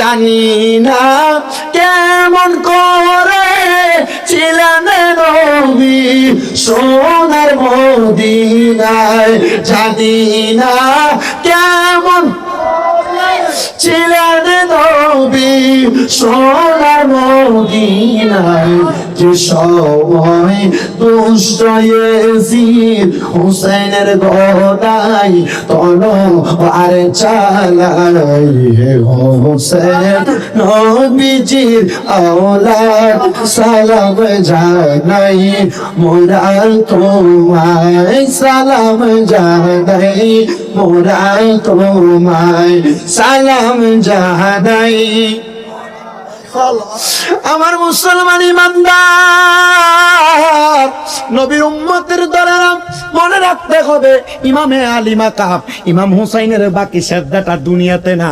জানি না কেমন করে ছিলেন নবী সোনার মদিনায়, জানি না কেমন ছিলেন নবী সোনার মদিনায়। যে সময় দুষ্ট ইয়াজিদ হুসাইনের গলায় তলোয়ার চালায়, হে হোসেন নবীজির আওলাদ সালাম জানাই মোরা তোমায়, সালাম জানাই মোরা তোমায়, সালাম জানাই। আমার মুসলমান ইমানদার নবীর উম্মতের দলেরা মনে রাখতে হবে, ইমামে আলী মাকাম ইমাম হুসাইনের বাকি সেজদাটা দুনিয়াতে না,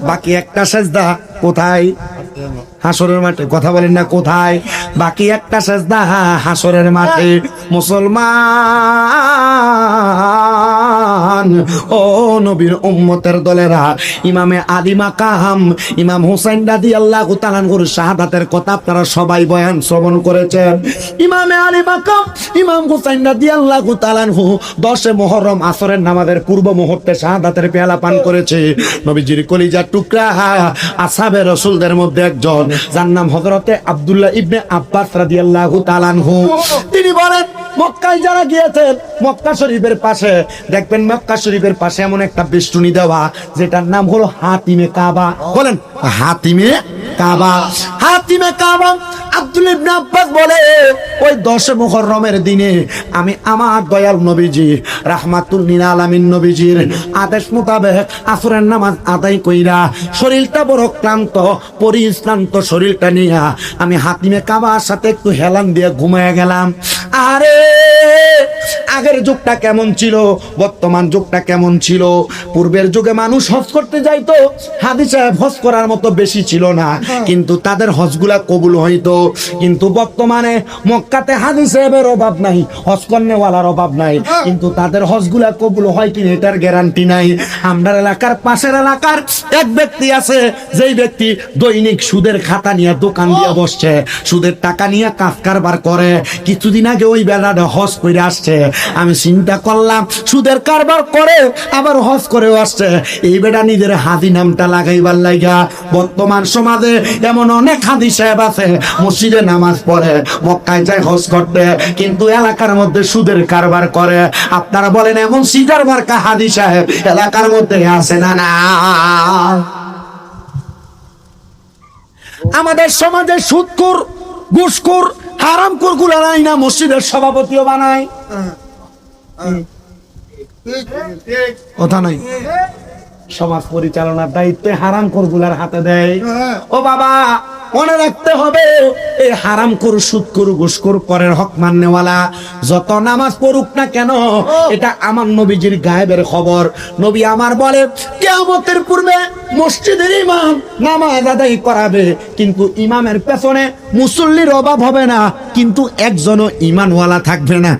বাকি একটা সেজদা কোথায়? হাসরের মাঠে। কথা বলেন না কোথায়? বাকি একটা সেজদা হাসরের মাঠে। মুসলমান ও নবীর উম্মতের দলেরা, ইমামে আলী মাকাম ইমাম হুসাইন রাদিয়াল্লাহু তাআলা আনহুর শাহাদাতের কথা আপনারা সবাই বয়ান শ্রবণ করেছেন। ইমামে আলী মাকাম ইমাম হুসাইন রাদিয়াল্লাহু তাআলা আনহু 10 মুহররম আসরের নামাজের পূর্ব মুহূর্তে শাহাদাতের পেয়ালা পান করেছে। নবীজির কলিজার টুকরা আসহাবে রাসূলদের মধ্যে একজন, যার নাম হযরতে আব্দুল্লাহ ইবনে আব্বাস রাদিয়াল্লাহু তাআলা আনহু। তিনি বলেন, মক্কায় যারা গিয়েছেন, মক্কা শরীফের পাশে দেখবেন, মক্কা শরীফের পাশে এমন একটা বেষ্টনী দেওয়া যেটার নাম হলো হাতিমে কাবা। বলেন হাতিমে কাবা। হাতিমে কাবা। আব্দুল্লাহ ইবনে আব্বাস বলে, ওই 10 মুহররমের দিনে আমি আমার দয়াল নবীজি রাহমাতুল লিল আলামিন নবীজির আদেশ মোতাবেক আসরের নামাজ আদায় কইরা শরীরটা বড় ক্লান্ত, পরিশ্রান্ত শরীরটা নিয়ে আমি হাতিমে কাবার সাথে একটু হেলান দিয়ে ঘুমিয়ে গেলাম। আরে আগের যুগটা কেমন ছিল, বর্তমান যুগটা কেমন ছিল? পূর্বের যুগে মানুষ হজ করতে যাইতো, হাজি সাহেব হজ করার মতো বেশি ছিল না, কিন্তু তাদের হজগুলা কবুল হইতো। কিন্তু বর্তমানে মক্কাতে হাজি সাহেবের অভাব নাই, হজ করনেওয়ালার অভাব নাই, কিন্তু তাদের হজগুলা কবুল হয় কিনা এটার গ্যারান্টি নাই। আমরা এলাকার পাশের এলাকার এক ব্যক্তি আছে, যেই ব্যক্তি দৈনিক সুদের খাতা নিয়ে দোকান দিয়ে বসছে, সুদের টাকা নিয়ে কাজ কারবার করে। কিছুদিন আগে ওই বেলাটা হজ করে আসছে। আমি চিন্তা করলাম, সুদের কারবার করে আবার হজ করেও আসছে, এই বেটা নিজের হাজি নামটা লাগাইবার লাগা। বর্তমান সমাজে এমন অনেক হাজি সাহেব আছে, মসজিদে নামাজ পড়ে, মক্কায় যায় হজ করতে, কিন্তু এলাকার মধ্যে সুদের কারবার করে। আপনারা বলেন, এমন সিটার মার্কা হাজি সাহেব এলাকার মধ্যে আছে না? না। আমাদের সমাজে সুদখোর, ঘুষখোর, হারামখোর গুলা নাই না মসজিদের সভাপতিও বানায়? কথা নাই। সমাজ পরিচালনার দায়িত্বে হারামখোর গুলার হাতে দেয়। ও বাবা, মনে রাখতে হবে, এই হারামখোর, সুদখোর, ঘুষখোর, পরের হক মাননেওয়ালা যত নামাজ পড়ুক না কেন, এটা আমার নবীজির গায়েবের খবর। নবী আমার বলে, কিয়ামতের পূর্বে মসজিদের ইমাম নামাজ আদায় করাবে, কিন্তু ইমামের পেছনে মুসল্লির অভাব হবে না, কিন্তু একজনও ইমানওয়ালা থাকবে না।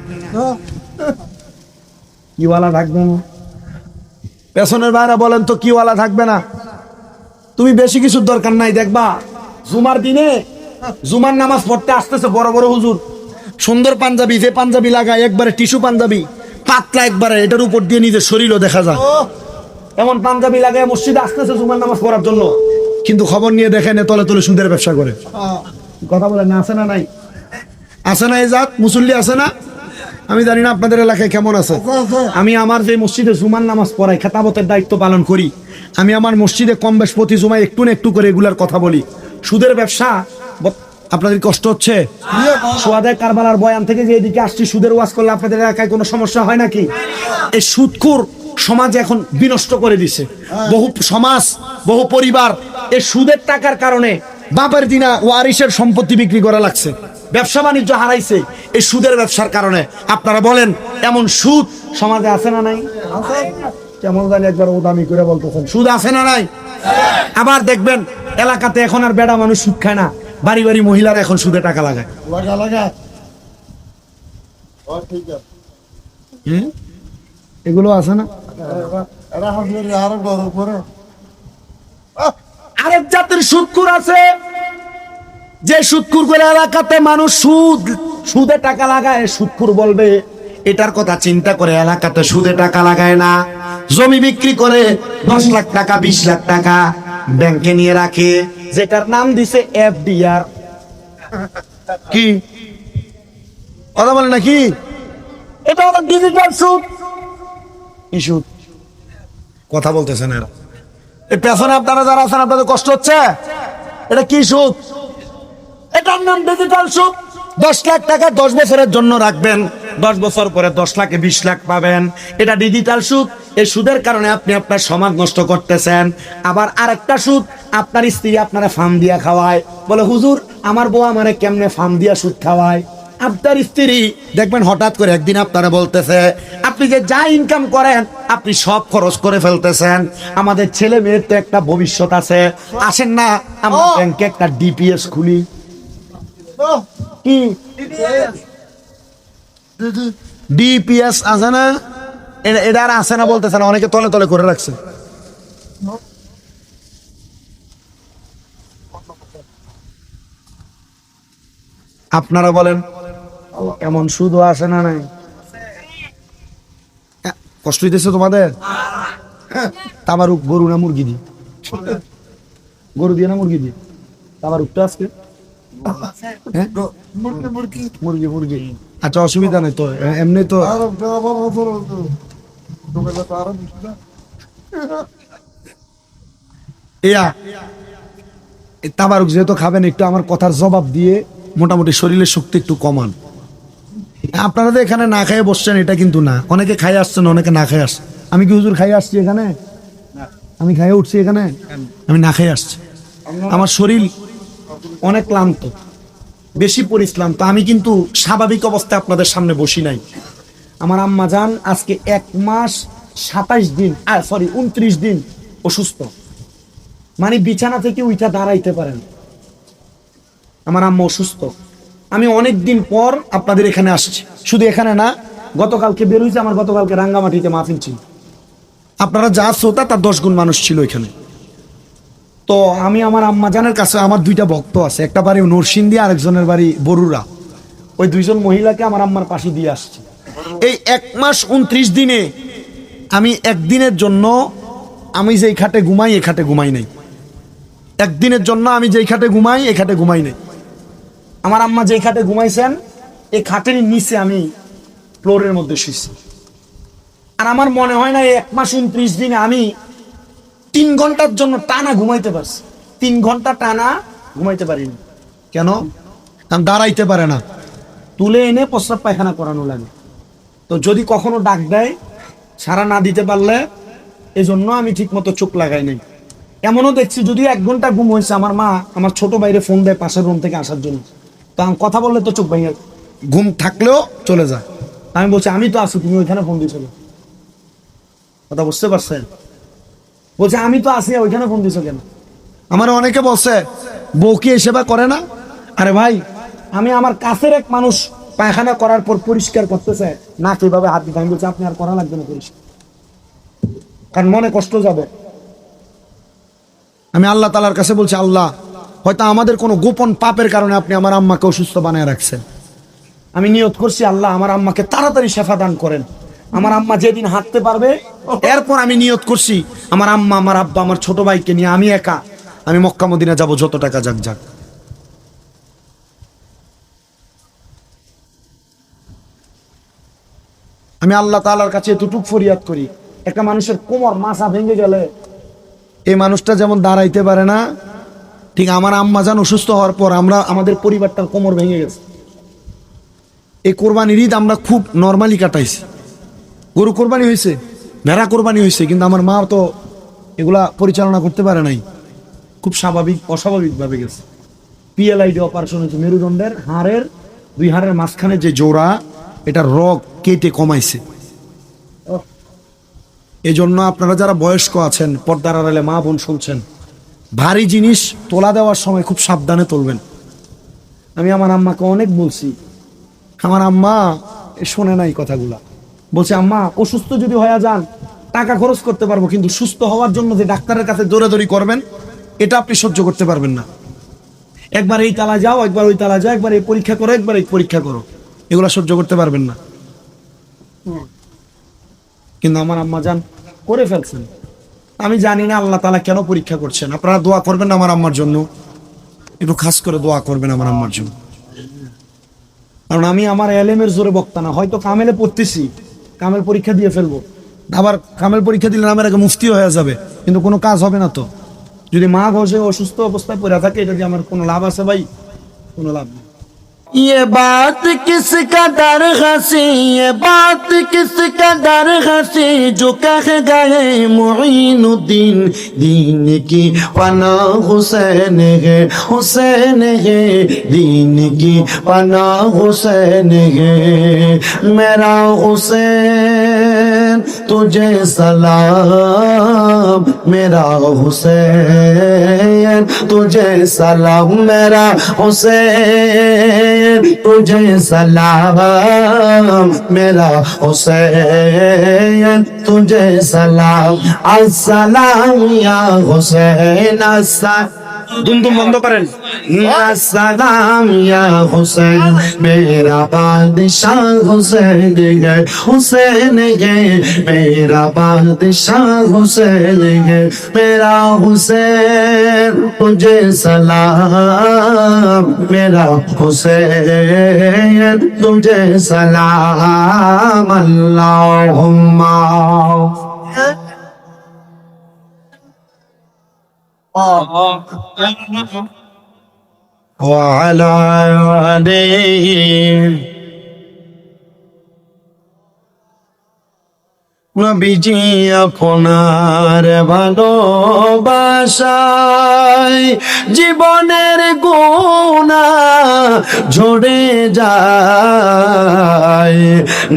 কিওয়ালা থাকবে না? পেছনের ভাইরা বলেন তো, কিওয়ালা থাকবে না? তুমি বেশি কিছুর দরকার নাই, দেখবা জুমার দিনে জুমার নামাজ পড়তে আসতেছে বড় বড় হুজুর, সুন্দর পাঞ্জাবি, যে পাঞ্জাবি লাগায় একবারে টিস্যু পাঞ্জাবি, পাতলা একবারে, এটার উপর দিয়ে নিজের শরীরও দেখা যায়, এমন পাঞ্জাবি লাগায় মসজিদে আসতেছে জুমার নামাজ পড়ার জন্য, কিন্তু খবর নিয়ে দেখেন তলে তলে সুদের ব্যবসা করে। কথা বলেন না, আছে না নাই? আছে না? এই জাত মুসল্লি আছে না? আমি জানি না আপনাদের এলাকায় কেমন আছে। আমি আমার যে মসজিদে জুমার নামাজ পড়াই, খেতাবতের দায়িত্ব পালন করি, আমি আমার মসজিদে কম বেশ প্রতি জুমায় একটু না একটু করে এগুলার কথা বলি। সুদের ব্যবসা আপনাদের কষ্ট হচ্ছে? সোয়াদে কারবালার বয়ান থেকে যে এদিকে আসছি, সুদের ওয়াজ করলে আপনাদের এলাকায় কোনো সমস্যা হয় নাকি? এই সুদখোর সমাজ এখন বিনষ্ট করে দিছে বহু সমাজ, বহু পরিবার। এই সুদের টাকার কারণে বাপের দিনা ওয়ারিসের সম্পত্তি বিক্রি করা লাগছে, ব্যবসা বাণিজ্য হারাইছে এই সুদের ব্যবসার কারণে। আপনারা বলেন, এমন সুদ সমাজে আছে না নাই? কেমন জানি একবার ওদামি করে বলতেছেন, সুদ আছে না নাই? আবার দেখবেন এলাকাতে এখন আর বেড়া মানুষ সুদ খায় না, বাড়ি বাড়ি মহিলারা এখন সুদে টাকা লাগায়। এগুলো আছে না? আরেক জাতের সুদখোর আছে, যে সুদখোর করে এলাকাতে মানুষ সুদে টাকা লাগায়, সুদখোর বলবে এটার কথা চিন্তা করে এলাকাতে সুদে টাকা লাগায় না। জমি বিক্রি করে 10 লাখ টাকা 20 লাখ টাকা ব্যাংকে নিয়ে রাখে, যেটার নাম দিছে এফডিআর। কি কথা বলে নাকি? এটা হলো ডিজিটাল সুদ। কি সুদ? কথা বলতেছেন এরা। এই পেছনে আপনারা যারা আছেন আপনাদের কষ্ট হচ্ছে? এটা কি সুদ? এটার নাম ডিজিটাল সুদ। 10 লাখ টাকা 10 বছরের জন্য রাখবেন, 10 বছর পরে 10 লাখে 20 লাখ পাবেন। এটা ডিজিটাল সুদ। এই সুদের কারণে আপনি আপনার সমাজ নষ্ট করতেছেন। আবার আরেকটা সুদ, আপনার স্ত্রী আপনারা ফার্ম দিয়া খাওয়ায়, বলে হুজুর আমার বউ আমারে কেমনে ফার্ম দিয়া সুদ খাওয়ায়। আপনার স্ত্রী দেখবেন হঠাৎ করে একদিন আপনারা বলতেছে আপনি যে যা ইনকাম করেন আপনি সব খরচ করে ফেলতেছেন, আমাদের ছেলে মেয়ের তো একটা ভবিষ্যৎ আছে, আসেন না আমরা ব্যাংকে একটা ডিপিএস খুলি। কি ডিপিএস আছে না? এটা আর আছে না বলতেছে না, অনেকে তলে তলে করে রাখছে। আপনারা বলেন এমন সুদও আসে না? নাই কষ্ট হইতেছে তোমাদের? তাবারুক গরু না মুরগি দি? গরু দিয়ে না মুরগি দি? তাবারুকটা আজকে মুরগি মুরগি। আচ্ছা অসুবিধা নেই তো, এমনি তো তাবারুক যেহেতু খাবেন একটু আমার কথার জবাব দিয়ে মোটামুটি শরীরের শক্তি একটু কমান। আপনারা তো এখানে না খাইয়ে বসছেন এটা কিন্তু না, অনেকে খাই আসছেন অনেকে না খাই আসছে। আমি কি হুজুর খাইয়ে আসছি এখানে? আমি খাইয়ে উঠছি এখানে? আমি না খাইয়ে আসছি। আমার শরীর অনেক ক্লান্ত, বেশি পরিশ্রান্ত। আমি কিন্তু স্বাভাবিক অবস্থায় আপনাদের সামনে বসি নাই। আমার আম্মা জান আজকে 1 মাস 27 দিন 29 দিন অসুস্থ, মানে বিছানা থেকে উঠা দাঁড়াইতে পারেন। আমার আম্মা অসুস্থ। আমি অনেক দিন পর আপনাদের এখানে আসছি, শুধু এখানে না, গতকালকে বের হয়েছে আমার, গতকালকে রাঙ্গামাটিতে মাহফিল ছিল। আপনারা যা শ্রোতা তার 10 গুণ মানুষ ছিল এখানে। তো আমি আমার আম্মা জানের কাছে, আমার 2টা ভক্ত আছে, একটা বাড়ি নরসিংদী আরেকজনের বাড়ি বরুড়া, ওই 2জন মহিলাকে আমার আম্মার পাশে দিয়ে আসছি। এই 1 মাস 29 দিনে আমি একদিনের জন্য আমি যেই খাটে ঘুমাই এই খাটে ঘুমাই নাই। একদিনের জন্য আমি যেই খাটে ঘুমাই এই খাটে ঘুমাই নাই। আমার আম্মা যেই খাটে ঘুমাইছেন এই খাটের নিচে আমি ফ্লোরের মধ্যে শুয়েছি। আর আমার মনে হয় না এই 1 মাস 29 দিনে আমি 3 ঘন্টার জন্য টানা ঘুমাইতে পারছি। 3 ঘন্টা টানা ঘুমাইতে পারিনি। কেন? আমি দাঁড়াইতে পারে না, তুলে এনে প্রস্রাব পায়খানা করানো লাগে। তো যদি কখনো ডাক দেয় সাড়া না দিতে পারলে এজন্য আমি ঠিক মতো চোখ লাগাই নাই। এমনও দেখছি যদি 1 ঘন্টা ঘুম হয়েছে, আমার মা আমার ছোট ভাইরে ফোন দেয় পাশের রুম থেকে আসার জন্য, তো আমি কথা বললে তো চোখ ভেঙে, ঘুম থাকলেও চলে যায়। আমি বলছি আমি তো আছি, তুমি ওইখানে ফোন দিয়েছিল। কথা বুঝতে পারছেন? বলছে আমি তো আছি, ওইখানে ফোন দিছো কেন? আমার অনেকে বলছে বউ কি এই সেবা করে না? আরে ভাই, আমি আমার কাছের এক মানুষ পায়খানা করার পর পরিষ্কার করতেছে না, কিভাবে হাত দিতে, আমি বলছি আপনি আর করা লাগবে না পরিষ্কার, কারণ মনে কষ্ট যাবে। আমি আল্লাহ তাআলার কাছে বলছি, আল্লাহ হয়তো আমাদের কোনো গোপন পাপের কারণে আপনি আমার আম্মাকে অসুস্থ বানায় রাখছেন। আমি নিয়ত করছি আল্লাহ আমার আম্মাকে তাড়াতাড়ি শেফা দান করেন। আমার আম্মা যেদিন হাঁটতে পারবে এরপর আমি নিয়ত করছি আমার আম্মা, আমার আব্বা, আমার ছোট ভাইকে নিয়ে আমি একা আমি মক্কা মদিনা যাব, যত টাকা যাক যাক। আমি আল্লাহ তাআলার কাছে এতটুক ফরিয়াদ করি, একটা মানুষের কোমর মাথা ভেঙে গেলে এই মানুষটা যেমন দাঁড়াইতে পারে না, ঠিক আমার আম্মা জান অসুস্থ হওয়ার পর আমাদের পরিবারটার কোমর ভেঙে গেছে। এই কোরবানির ঈদ আমরা খুব নর্মালি কাটাইছি। গরু কোরবানি হয়েছে, ভেড়া কোরবানি হয়েছে, কিন্তু আমার মা তো এগুলা পরিচালনা করতে পারে নাই, খুব অস্বাভাবিকভাবে গেছে। পিএলআইডি অপারেশন হয়েছে, মেরুদণ্ডের হাড়ের 2 হাড়ের মাঝখানে যে জোড়া এটা রগ কেটে কমাইছে। এই জন্য আপনারা যারা বয়স্ক আছেন, পর্দার আড়ালে মা বোন শুনছেন, ভারী জিনিস তোলা দেওয়ার সময় খুব সাবধানে তুলবেন। আমি আমার আম্মাকে অনেক বলছি, আমার আম্মা শোনে নাই কথাগুলা। বলছে আম্মা অসুস্থ যদি হয়ে যান টাকা খরচ করতে পারবো, কিন্তু সুস্থ হওয়ার জন্য যে ডাক্তারের কাছে দৌড়াদৌড়ি করবেন এটা আপনি সহ্য করতে পারবেন না। একবার এই তালা যাও, একবার ওই তালা যাও, একবার এই পরীক্ষা করো, একবার এই পরীক্ষা করো, এগুলো সহ্য করতে পারবেন না। কিন্তু আমার আম্মা জান করে ফেলছেন। আমি জানি না আল্লাহ তাআলা কেন পরীক্ষা করছেন। আপনারা দোয়া করবেন আমার আম্মার জন্য, একটু খাস করে দোয়া করবেন আমার আম্মার জন্য। কারণ আমি আমার এলেমের জোরে বক্তা না, হয়তো কামেলে পড়তেছি, কামেল পরীক্ষা দিয়ে ফেলবো, আবার কামেল পরীক্ষা দিলে আমার আগে মুফতিও হয়ে যাবে, কিন্তু কোনো কাজ হবে না। তো যদি মা ঘষে অসুস্থ অবস্থায় পড়ে থাকে, এটা দিয়ে আমার কোনো লাভ আছে ভাই? কোনো লাভ নেই। ये बात किस कदर हंसी, ये बात किस कदर हंसी, जो कह गए मुईनुद्दीन, दीन की पना हुसैन है, हुसैन है, दीन की पना हुसैन है, मेरा हुसैन तुझे सलाम, मेरा हुसैन तुझे सलाम, मेरा हुसैन तुझे सलाम, मेरा हुसैन तुझे सलाम, अस्सलाम या हुसैन, दुम बंद करें, अस्सलाम या हुसैन, मेरा बादशाह हुसैन है, हुसैन है, मेरा बादशाह हुसैन है, मेरा हुसैन तुझे सलाम, मेरा हुसैन तुझे सलाम, अल्लाहुम्मा وعلى آله নবীজি আপনার ভালোবাসায় জীবনের গুনাহ ঝরে যায়,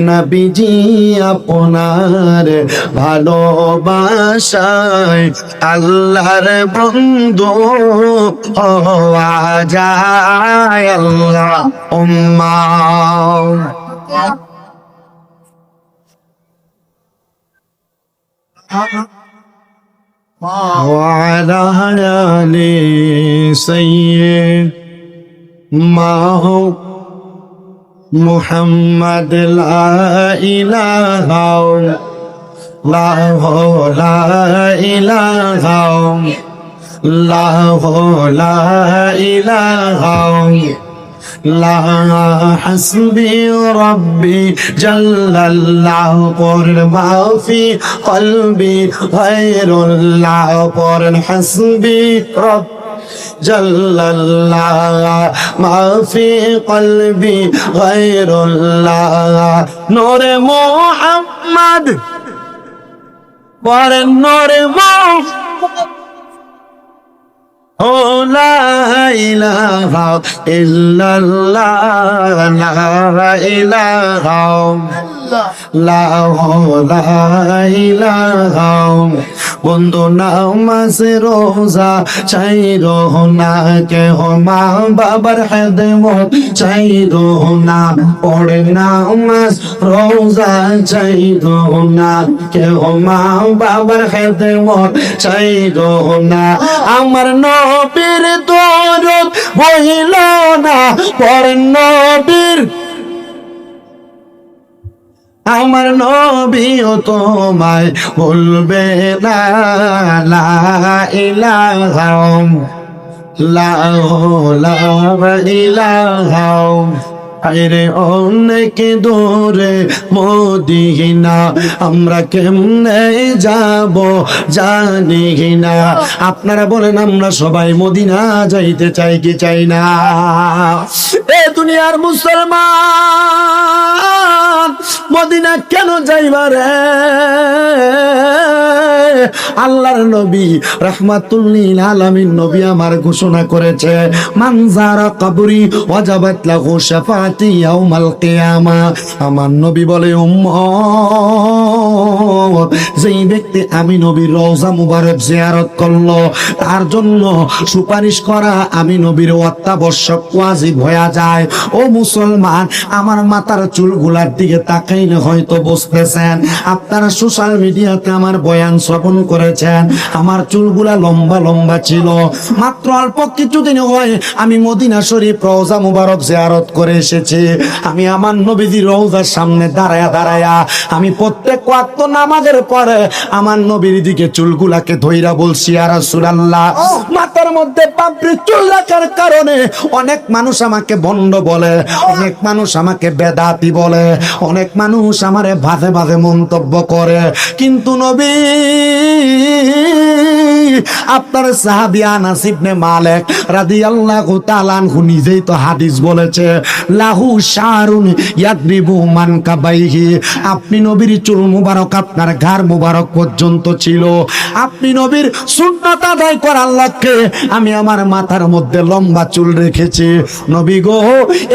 নবীজি আপনার ভালোবাসায় আল্লাহর বন্ধু হওয়া যায়, আল্লাহুম্মা وعلى آل سيدنا محمد لا إله لا إله لا إله لا حسبي ربي جل الله قرن ما في قلبي غير الله قرن حسبي رب جل الله ما في قلبي غير الله نور محمد قرن نور محمد لا إله إلا الله لا إله لا إله বন্ধু নামাজ রোজা চাইরো না, কেহ মা বাবার খেদমত চাইরো না, পড়ে নামাজ রোজা চাইরো না, কেহ মা বাবার খেদমত চাইরো না, আমার নবীর দরদ বহিল না, পড়ে নবীর আমার নবীও তোমায় বলবে না, লা ইলাহা লা ইলাহা আরে অনেক দূরে মদিনা, আমরা কেমনে যাব জানি না। আপনারা বলেন আমরা সবাই মদিনা যাইতে চাই কি চাই না? এ দুনিয়ার মুসলমান মদিনা কেন যাইবা রে? আল্লাহর নবী রাহমাতুল লিল আলামিন নবী আমার ঘোষণা করেছে, মান যারা কবরি ওয়াজাবাত লাহু শাফাআতি ইয়াউমাল কিয়ামা। আমার নবী বলে উম্মত যেই ব্যক্তি আমি নবীর রওজা মুবারক জিয়ারত করলো তার জন্য সুপারিশ করা আমি নবীর অত্যাবশ্যক ওয়াজিব হয়ে যায়। ও মুসলমান, আমার মাথার চুলগুলার দিকে তাকাইলে হয়তো বুঝতেছেন, আপনারা সোশ্যাল মিডিয়াতে আমার বয়ান শ্রবণ করেছেন, আমার চুলগুলা লম্বা লম্বা ছিল। মাত্র অল্প কিছুদিন হয় আমি মদিনা শরীফ রওজা মুবারক জিয়ারত করে এসেছি। আমি আমার নবীজির রওজার সামনে দাঁড়ায়া দাঁড়ায়া আমি প্রত্যেক ওয়াক্ত নামাজের পরে আমার নবীর দিকে চুলগুলাকে ধইরা বলছি, ইয়া রাসূলুল্লাহ। মাথার মধ্যে পাপড়ি চুল রাখার কারণে অনেক মানুষ আমাকে ভণ্ড বলে, অনেক মানুষ আমাকে বেদাতি বলে, অনেক মানুষ আমারে বাজে বাজে মন্তব্য করে, কিন্তু নবী আপনার সাহাবী আনাস ইবনে মালিক রাদিয়াল্লাহু তাআলা আনহু নিজেই তো হাদিস বলেছে, লাহু শারুন ইয়াদরিবু মানকাবাইহি। আপনি নবীর চুল মুবারক আপনার ঘাড় মুবারক পর্যন্ত ছিল। আপনি নবীর সুন্নাত আদায় করার লক্ষ্যে আমি আমার মাথার মধ্যে লম্বা চুল রেখেছি। নবী গো,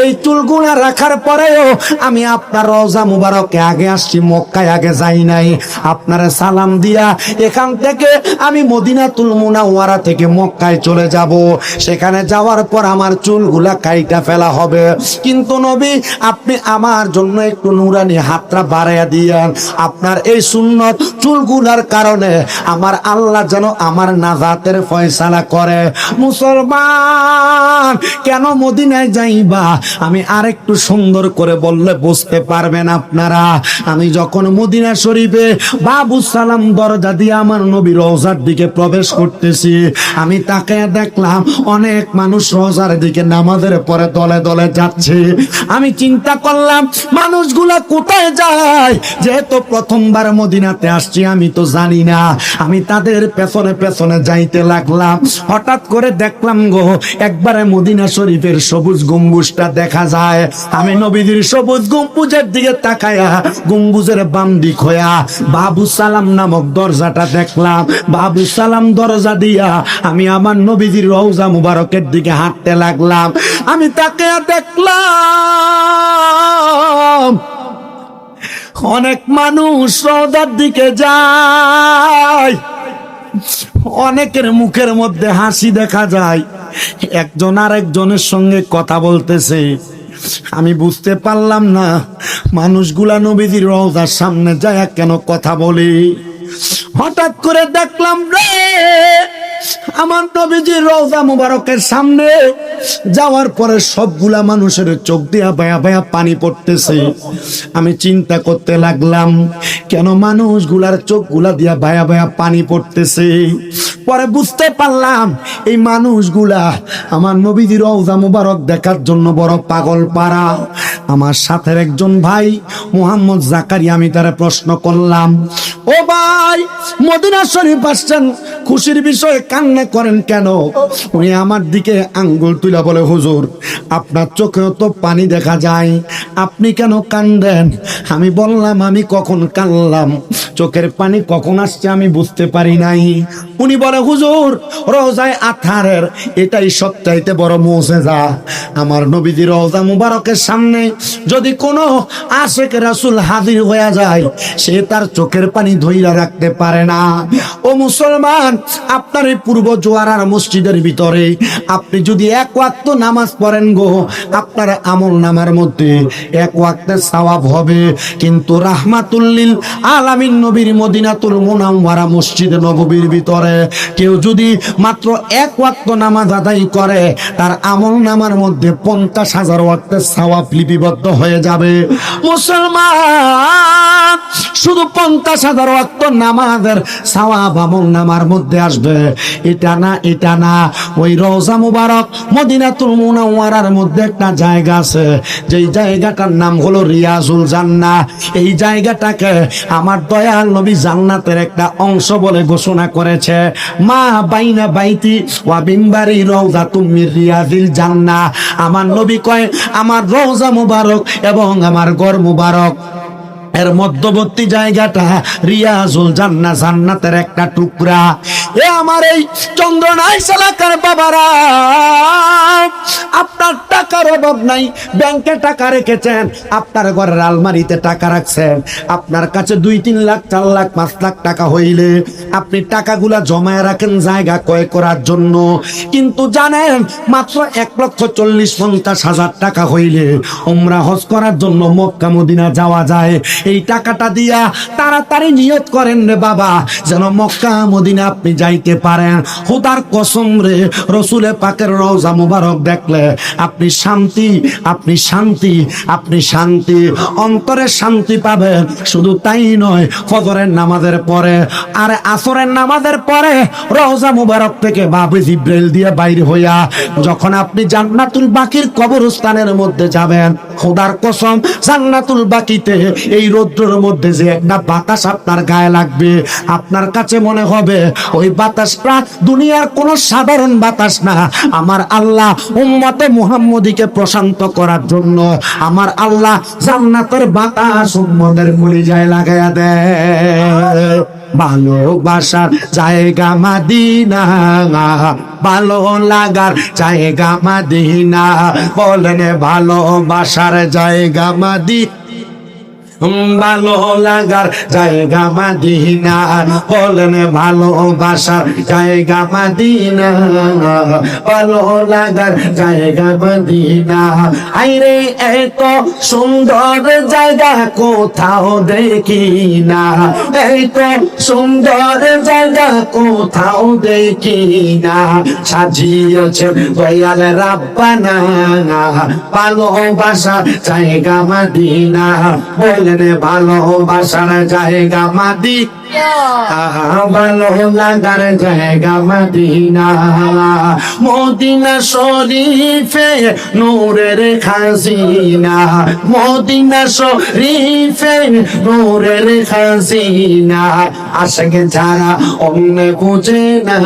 এই চুলগুলা রাখার পরেও আমি আপনার রওজা মুবারকে আগে আসছি, মক্কায় আগে যাই নাই। আপনারা সালাম দিয়া এখান থেকে আমি মদিনাতুল মুনাওয়ারা থেকে মক্কায় চলে যাব। সেখানে যাওয়ার পর আমার চুলগুলা কাইটা ফেলা হবে, কিন্তু নবী আপনি আমার জন্য একটু নুরানি হাতটা বাড়াইয়া দিয়েন। আপনার এই সুন্নত চুলগুলার কারণে আমার আল্লাহ যেন আমার নাজাতের ফয়সালা করে। মুসলমান, কেন মদিনায় যাইবা আমি আরেকটু সুন্দর করে বললে বুঝতে পারবেন আপনারা। আমি যখন মদিনা শরীফে বাবু সালাম দরজা দিয়ে আমার নবী রওজার দিকে প্রবেশ করতেছি, আমি তাকে দেখলাম অনেক মানুষ রওজার দিকে নামাজের পরে দলে দলে যাচ্ছে। আমি চিন্তা করলাম মানুষগুলা কোথায় যায়, যেহেতু প্রথমবার মদিনাতে আসছি আমি তো জানি না। আমি তাদের পেছনে পেছনে যাইতে লাগলাম। হঠাৎ করে দেখলাম গো, একবারে মদিনা শরীফের সবুজ গম্বুজটা দেখা যায়। আমি নবীজির সবুজ গম্বুজের দিকে তাকায়া গম্বুজের বাম দিক হইয়া বাবু সালাম নামক দরজাটা দেখলাম। বাবু সালাম দরজা দিয়া আমি আমার নবীজির রওজা মুবারকের দিকে হাঁটতে লাগলাম। আমি তাকে দেখলাম অনেক মানুষ রওজার দিকে যায়, অনেকের মুখের মধ্যে হাসি দেখা যায়, একজন আরেকজনের সঙ্গে কথা বলতেছে। আমি বুঝতে পারলাম না মানুষগুলা নবীজির রওজার সামনে যায় কেন কথা বলে। হঠাৎ করে দেখলাম রে, আমার নবীজির রওজা মুবারকের সামনে যাওয়ার পরে সবগুলা মানুষের চোখ দিয়া বায়া বায়া পানি পড়তেছে। আমি চিন্তা করতে লাগলাম কেন মানুষগুলার চোখগুলা দিয়া বায়া বায়া পানি পড়তেছে। পরে বুঝতে পারলাম এই মানুষগুলা আমার নবীজির রওজা মুবারক দেখার জন্য বড় পাগল পারা। আমার সাথে একজন ভাই মুহাম্মদ জাকারিয়া, আমি তারা প্রশ্ন করলাম, ও ভাই মদিনা শরীফ আসছেন, খুশির বিষয়ে কান্না করেন কেন? উনি আমার দিকে আঙ্গুল তুলে বলে, হুজুর আপনার চোখেও তো পানি দেখা যায়, আপনি কেন কান্দেন? আমি বললাম আমি কখন কানলাম, চোখের পানি কখন আসছে আমি বুঝতে পারি নাই। উনি বলে, হুজুর রওজায়ে আতহারের এটাই সবচাইতে বড় মুজিজা। আমার নবীজির রওজা মুবারকের সামনে যদি কোনো আশিক রাসূল হাজির হয়ে যায়, সে তার চোখের পানি ধইরা রাখতে পারে না। ও মুসলমান, আপনার এই পূর্ব জোয়ারার মসজিদের ভিতরে আপনি যদি এক ওয়াক্ত নামাজ পড়েন গো, আপনার আমল নামার মধ্যে এক ওয়াক্তের সওয়াব হবে। কিন্তু রাহমাতুল লিল আলামিন নবীর মদিনাতুল মুনাওয়ারা মসজিদ নববীর ভিতরে কেউ যদি মাত্র এক ওয়াক্ত নামাজ আদায় করে, তার আমল নামার মধ্যে 50,000 ওয়াক্তের সওয়াব লিপিবদ্ধ হয়ে যাবে। মুসলমান, শুধু 50,000 ওয়াক্ত নামাজের সওয়াব আমল নামার মধ্যে আসবে এটা না, এটা না। ওই রওজা মুবারক মদিনাতুল মুনাওয়ারার মধ্যে একটা জায়গা আছে, যেই জায়গাটার নাম হলো রিয়াজুল জান্নাহ। এই জায়গাটাকে আমার দয়াল নবী জান্নাতের একটা অংশ বলে ঘোষণা করেছে। মা বাইনা বাইতি ওয়া বিম্বারি রওজাতুম মির রিয়াজিল জান্নাহ। আমার নবী কয় আমার রওজা মুবারক এবং আমার ঘর মুবারক এর মধ্যবর্তী জায়গাটা রিয়াজুল জান্নাহ, জান্নাতের একটা টুকরা। এ আমার এই চন্দ্রনাইশ এলাকার বাবারা, আপনার টাকা টাকার অভাব নাই, ব্যাংকে টাকা রেখেছেন, আপনার ঘরের আলমারিতে টাকা রাখছেন, আপনার কাছে 2-3 লাখ 4 লাখ 5 লাখ টাকা হইলে আপনি টাকাগুলা জমায় রাখেন জায়গা ক্রয় করার জন্য। কিন্তু জানেন মাত্র 1,40,50,000 টাকা হইলে উমরা হজ করার জন্য মক্কা মদিনা যাওয়া যায়। এই টাকাটা দিয়া তাড়াতাড়ি নিয়ত করেন রে বাবা, যেন মক্কা মদিনা আপনি যাইতে পারেন। খোদার কসম রে, রসুলে পাকের রওজা মুবারক দেখলে আপনি শান্তি, আপনি শান্তি, আপনি শান্তি, অন্তরে শান্তি পাবেন। শুধু তাই নয়, ফজরের নামাজের পরে আর আসরের নামাজের পরে রওজা মুবারক থেকে বাবু জিব্রাইল দিয়ে বাইরে হইয়া যখন আপনি জান্নাতুল বাকির কবরস্থানের মধ্যে যাবেন, খোদার কসম জান্নাতুল বাকিতে এই রৌদ্রের মধ্যে যে একটা বাতাস আপনার গায়ে লাগবে, আপনার কাছে মনে হবে ওই বাতাসটা দুনিয়ার কোনো সাধারণ বাতাস না। আমার আল্লাহ উম্মতে মুহাম্মদীকে প্রশান্ত করার জন্য আমার আল্লাহ জান্নাতের বাতাস উম্মতের কলিজায় লাগায়া দেয়। ভালোবাসার জায়গা মদিনা, ভালো লাগার জায়গা মদিনা, বলেন ভালোবাসার জায়গা মদিনা, ভালো লাগার জায়গা মদিনা, বলেন ভালোবাসার জায়গা মদিনা, ভালো লাগার জায়গা মদিনা। আইরে এত সুন্দর জায়গা কোথাও দেখি না, এত সুন্দর জায়গা কোথাও দেখি না, সাজিয়েছে দয়াল রাব্বানা, ভালোবাসার জায়গা মদিনা, ভালোবাসার জায়গা মদিনা, ভালো লাগার জায়গা মদিনা। মদিনা শরীফে নূরের খাজিনা, মদিনা শরীফে নূরের খাজিনা, আশিক যারা অন্য বুঝে না,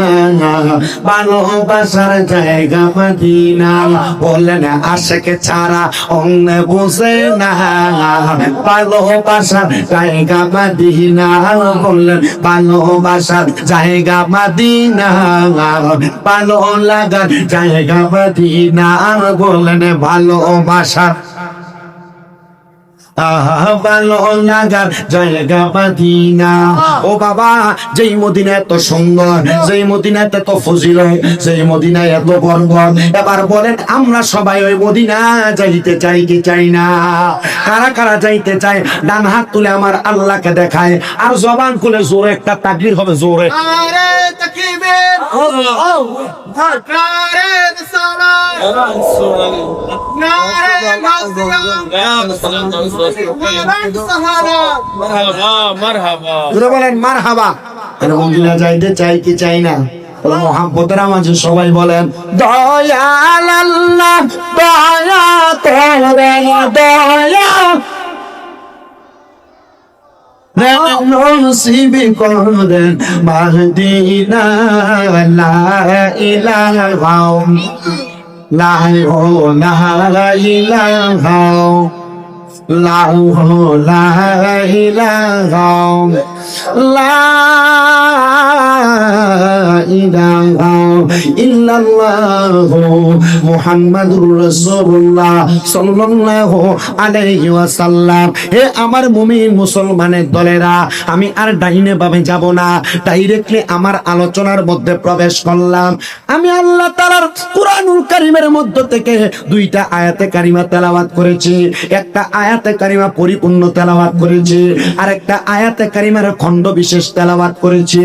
ভালোবাসার জায়গা মদিনা, বলেন আশিক ছাড়া অন্য বুঝে না, ভালোবাসার জায়গা মদিনা, বললেন ভালোবাসার জায়গা মদিনা, ভালো লাগার জায়গা মদিনা, বললেন ভালোবাসার ভালো লাগার জায়গা মদিনা। ও বাবা, যেই মদিনা এত সুন্দর, যেই মদিনা এত ফজিলত, যেই মদিনা এত বরকত, এবার বলেন আমরা সবাই ওই মদিনা যাইতে চাই কি চাই না? কারা কারা যাইতে চায় ডান হাত তুলে আমার আল্লাহকে দেখায়, আর জবান খুলে জোরে একটা তাকবীর হবে, জোরে নারে তাকবীর, নারে রিসালাত, নারে বলেন মারহাবা। মদিনা যাইতে চাই কি চাই না? মোহাম্মতের মাঝে সবাই বলেন দয়াল আল্লাহ, দয়া করেন, দয়া নসিব করেন মদিনা। লা ইলাহা লা ইলাহা লা ইলাহা ইলাহা ইল্লাল্লাহু মুহাম্মাদুর রাসূলুল্লাহ সাল্লাল্লাহু আলাইহি ওয়াসাল্লাম। হে আমার মুমিন মুসলমানের দলেরা, আমি আর ডাইনে বামে যাব না, ডাইরেক্টলি আমার আলোচনার মধ্যে প্রবেশ করলাম। আমি আল্লাহ তাআলার কুরআনুল কারীমের মধ্য থেকে 2টা আয়াতে কারিমা তেলাওয়াত করেছি। একটা আয়াতে কারিমা পরিপূর্ণ তেলাওয়াত করেছি, আর একটা আয়াতে কারিমার খণ্ড বিশেষ তেলাওয়াত করেছি।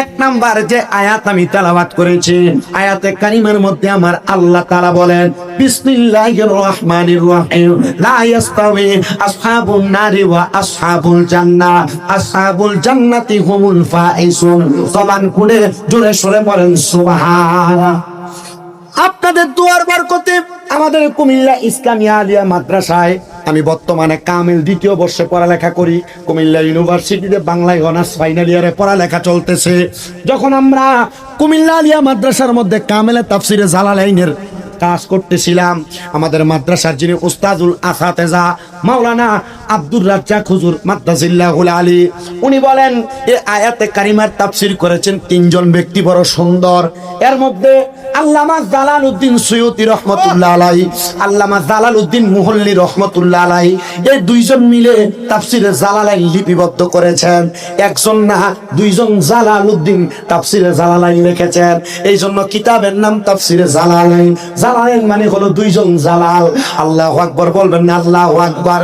1 নাম্বার যে আয়াত আমি তেলাওয়াত করেছি, আয়াতে কারিমার মধ্যে আমার আল্লাহ তাআলা বলেন বিসমিল্লাহির রহমানির রহিম, লা ইয়াস্তাওয়ি আসহাবুন নারি ওয়া আসহাবুল জান্নাহ, আসহাবুল জান্নাতি হুমুল ফাইজুন। জবান খুলে জোরে সরে বলেন সুবহানাল্লাহ। আপনাদের দুয়ার বরকতে আমাদের কুমিল্লা ইসলামিয়া আলিয়া মাদ্রাসায় আমি বর্তমানে কামিল 2য় বর্ষে পড়ালেখা করি। কুমিল্লা ইউনিভার্সিটিতে বাংলায় অনার্স ফাইনাল ইয়ারে পড়ালেখা চলতেছে। যখন আমরা কুমিল্লা আলিয়া মাদ্রাসার মধ্যে কামেলে তাফসিরে জালালাইনের কাজ করতেছিলাম, আমাদের মাদ্রাসার যিনি উস্তাদুল আসাতেজা মাওলানা আব্দুর রাজ্জাক হুজুর মাদ্দাজিল্লাহুল আলী, উনি বলেন এই আয়াতে কারিমার তাফসীর করেছেন তিনজন ব্যক্তি বড় সুন্দর। এর মধ্যে আল্লামা জালালউদ্দিন সুয়ুতী রহমতুল্লাহ আলাইহি, আল্লামা জালালউদ্দিন মুহল্লি রহমতুল্লাহ আলাইহি, এই দুইজন মিলে তাফসীরে জালালাইন লিপিবদ্ধ করেছেন। একজন না দুইজন জালালউদ্দিন তাফসীরে জালালাইন লিখেছেন, এই জন্য কিতাবের নাম তাফসীরে জালালাইন। জালালাইন মানে হলো দুইজন জালাল। আল্লাহু আকবার বলবেন না? আল্লাহু আকবার।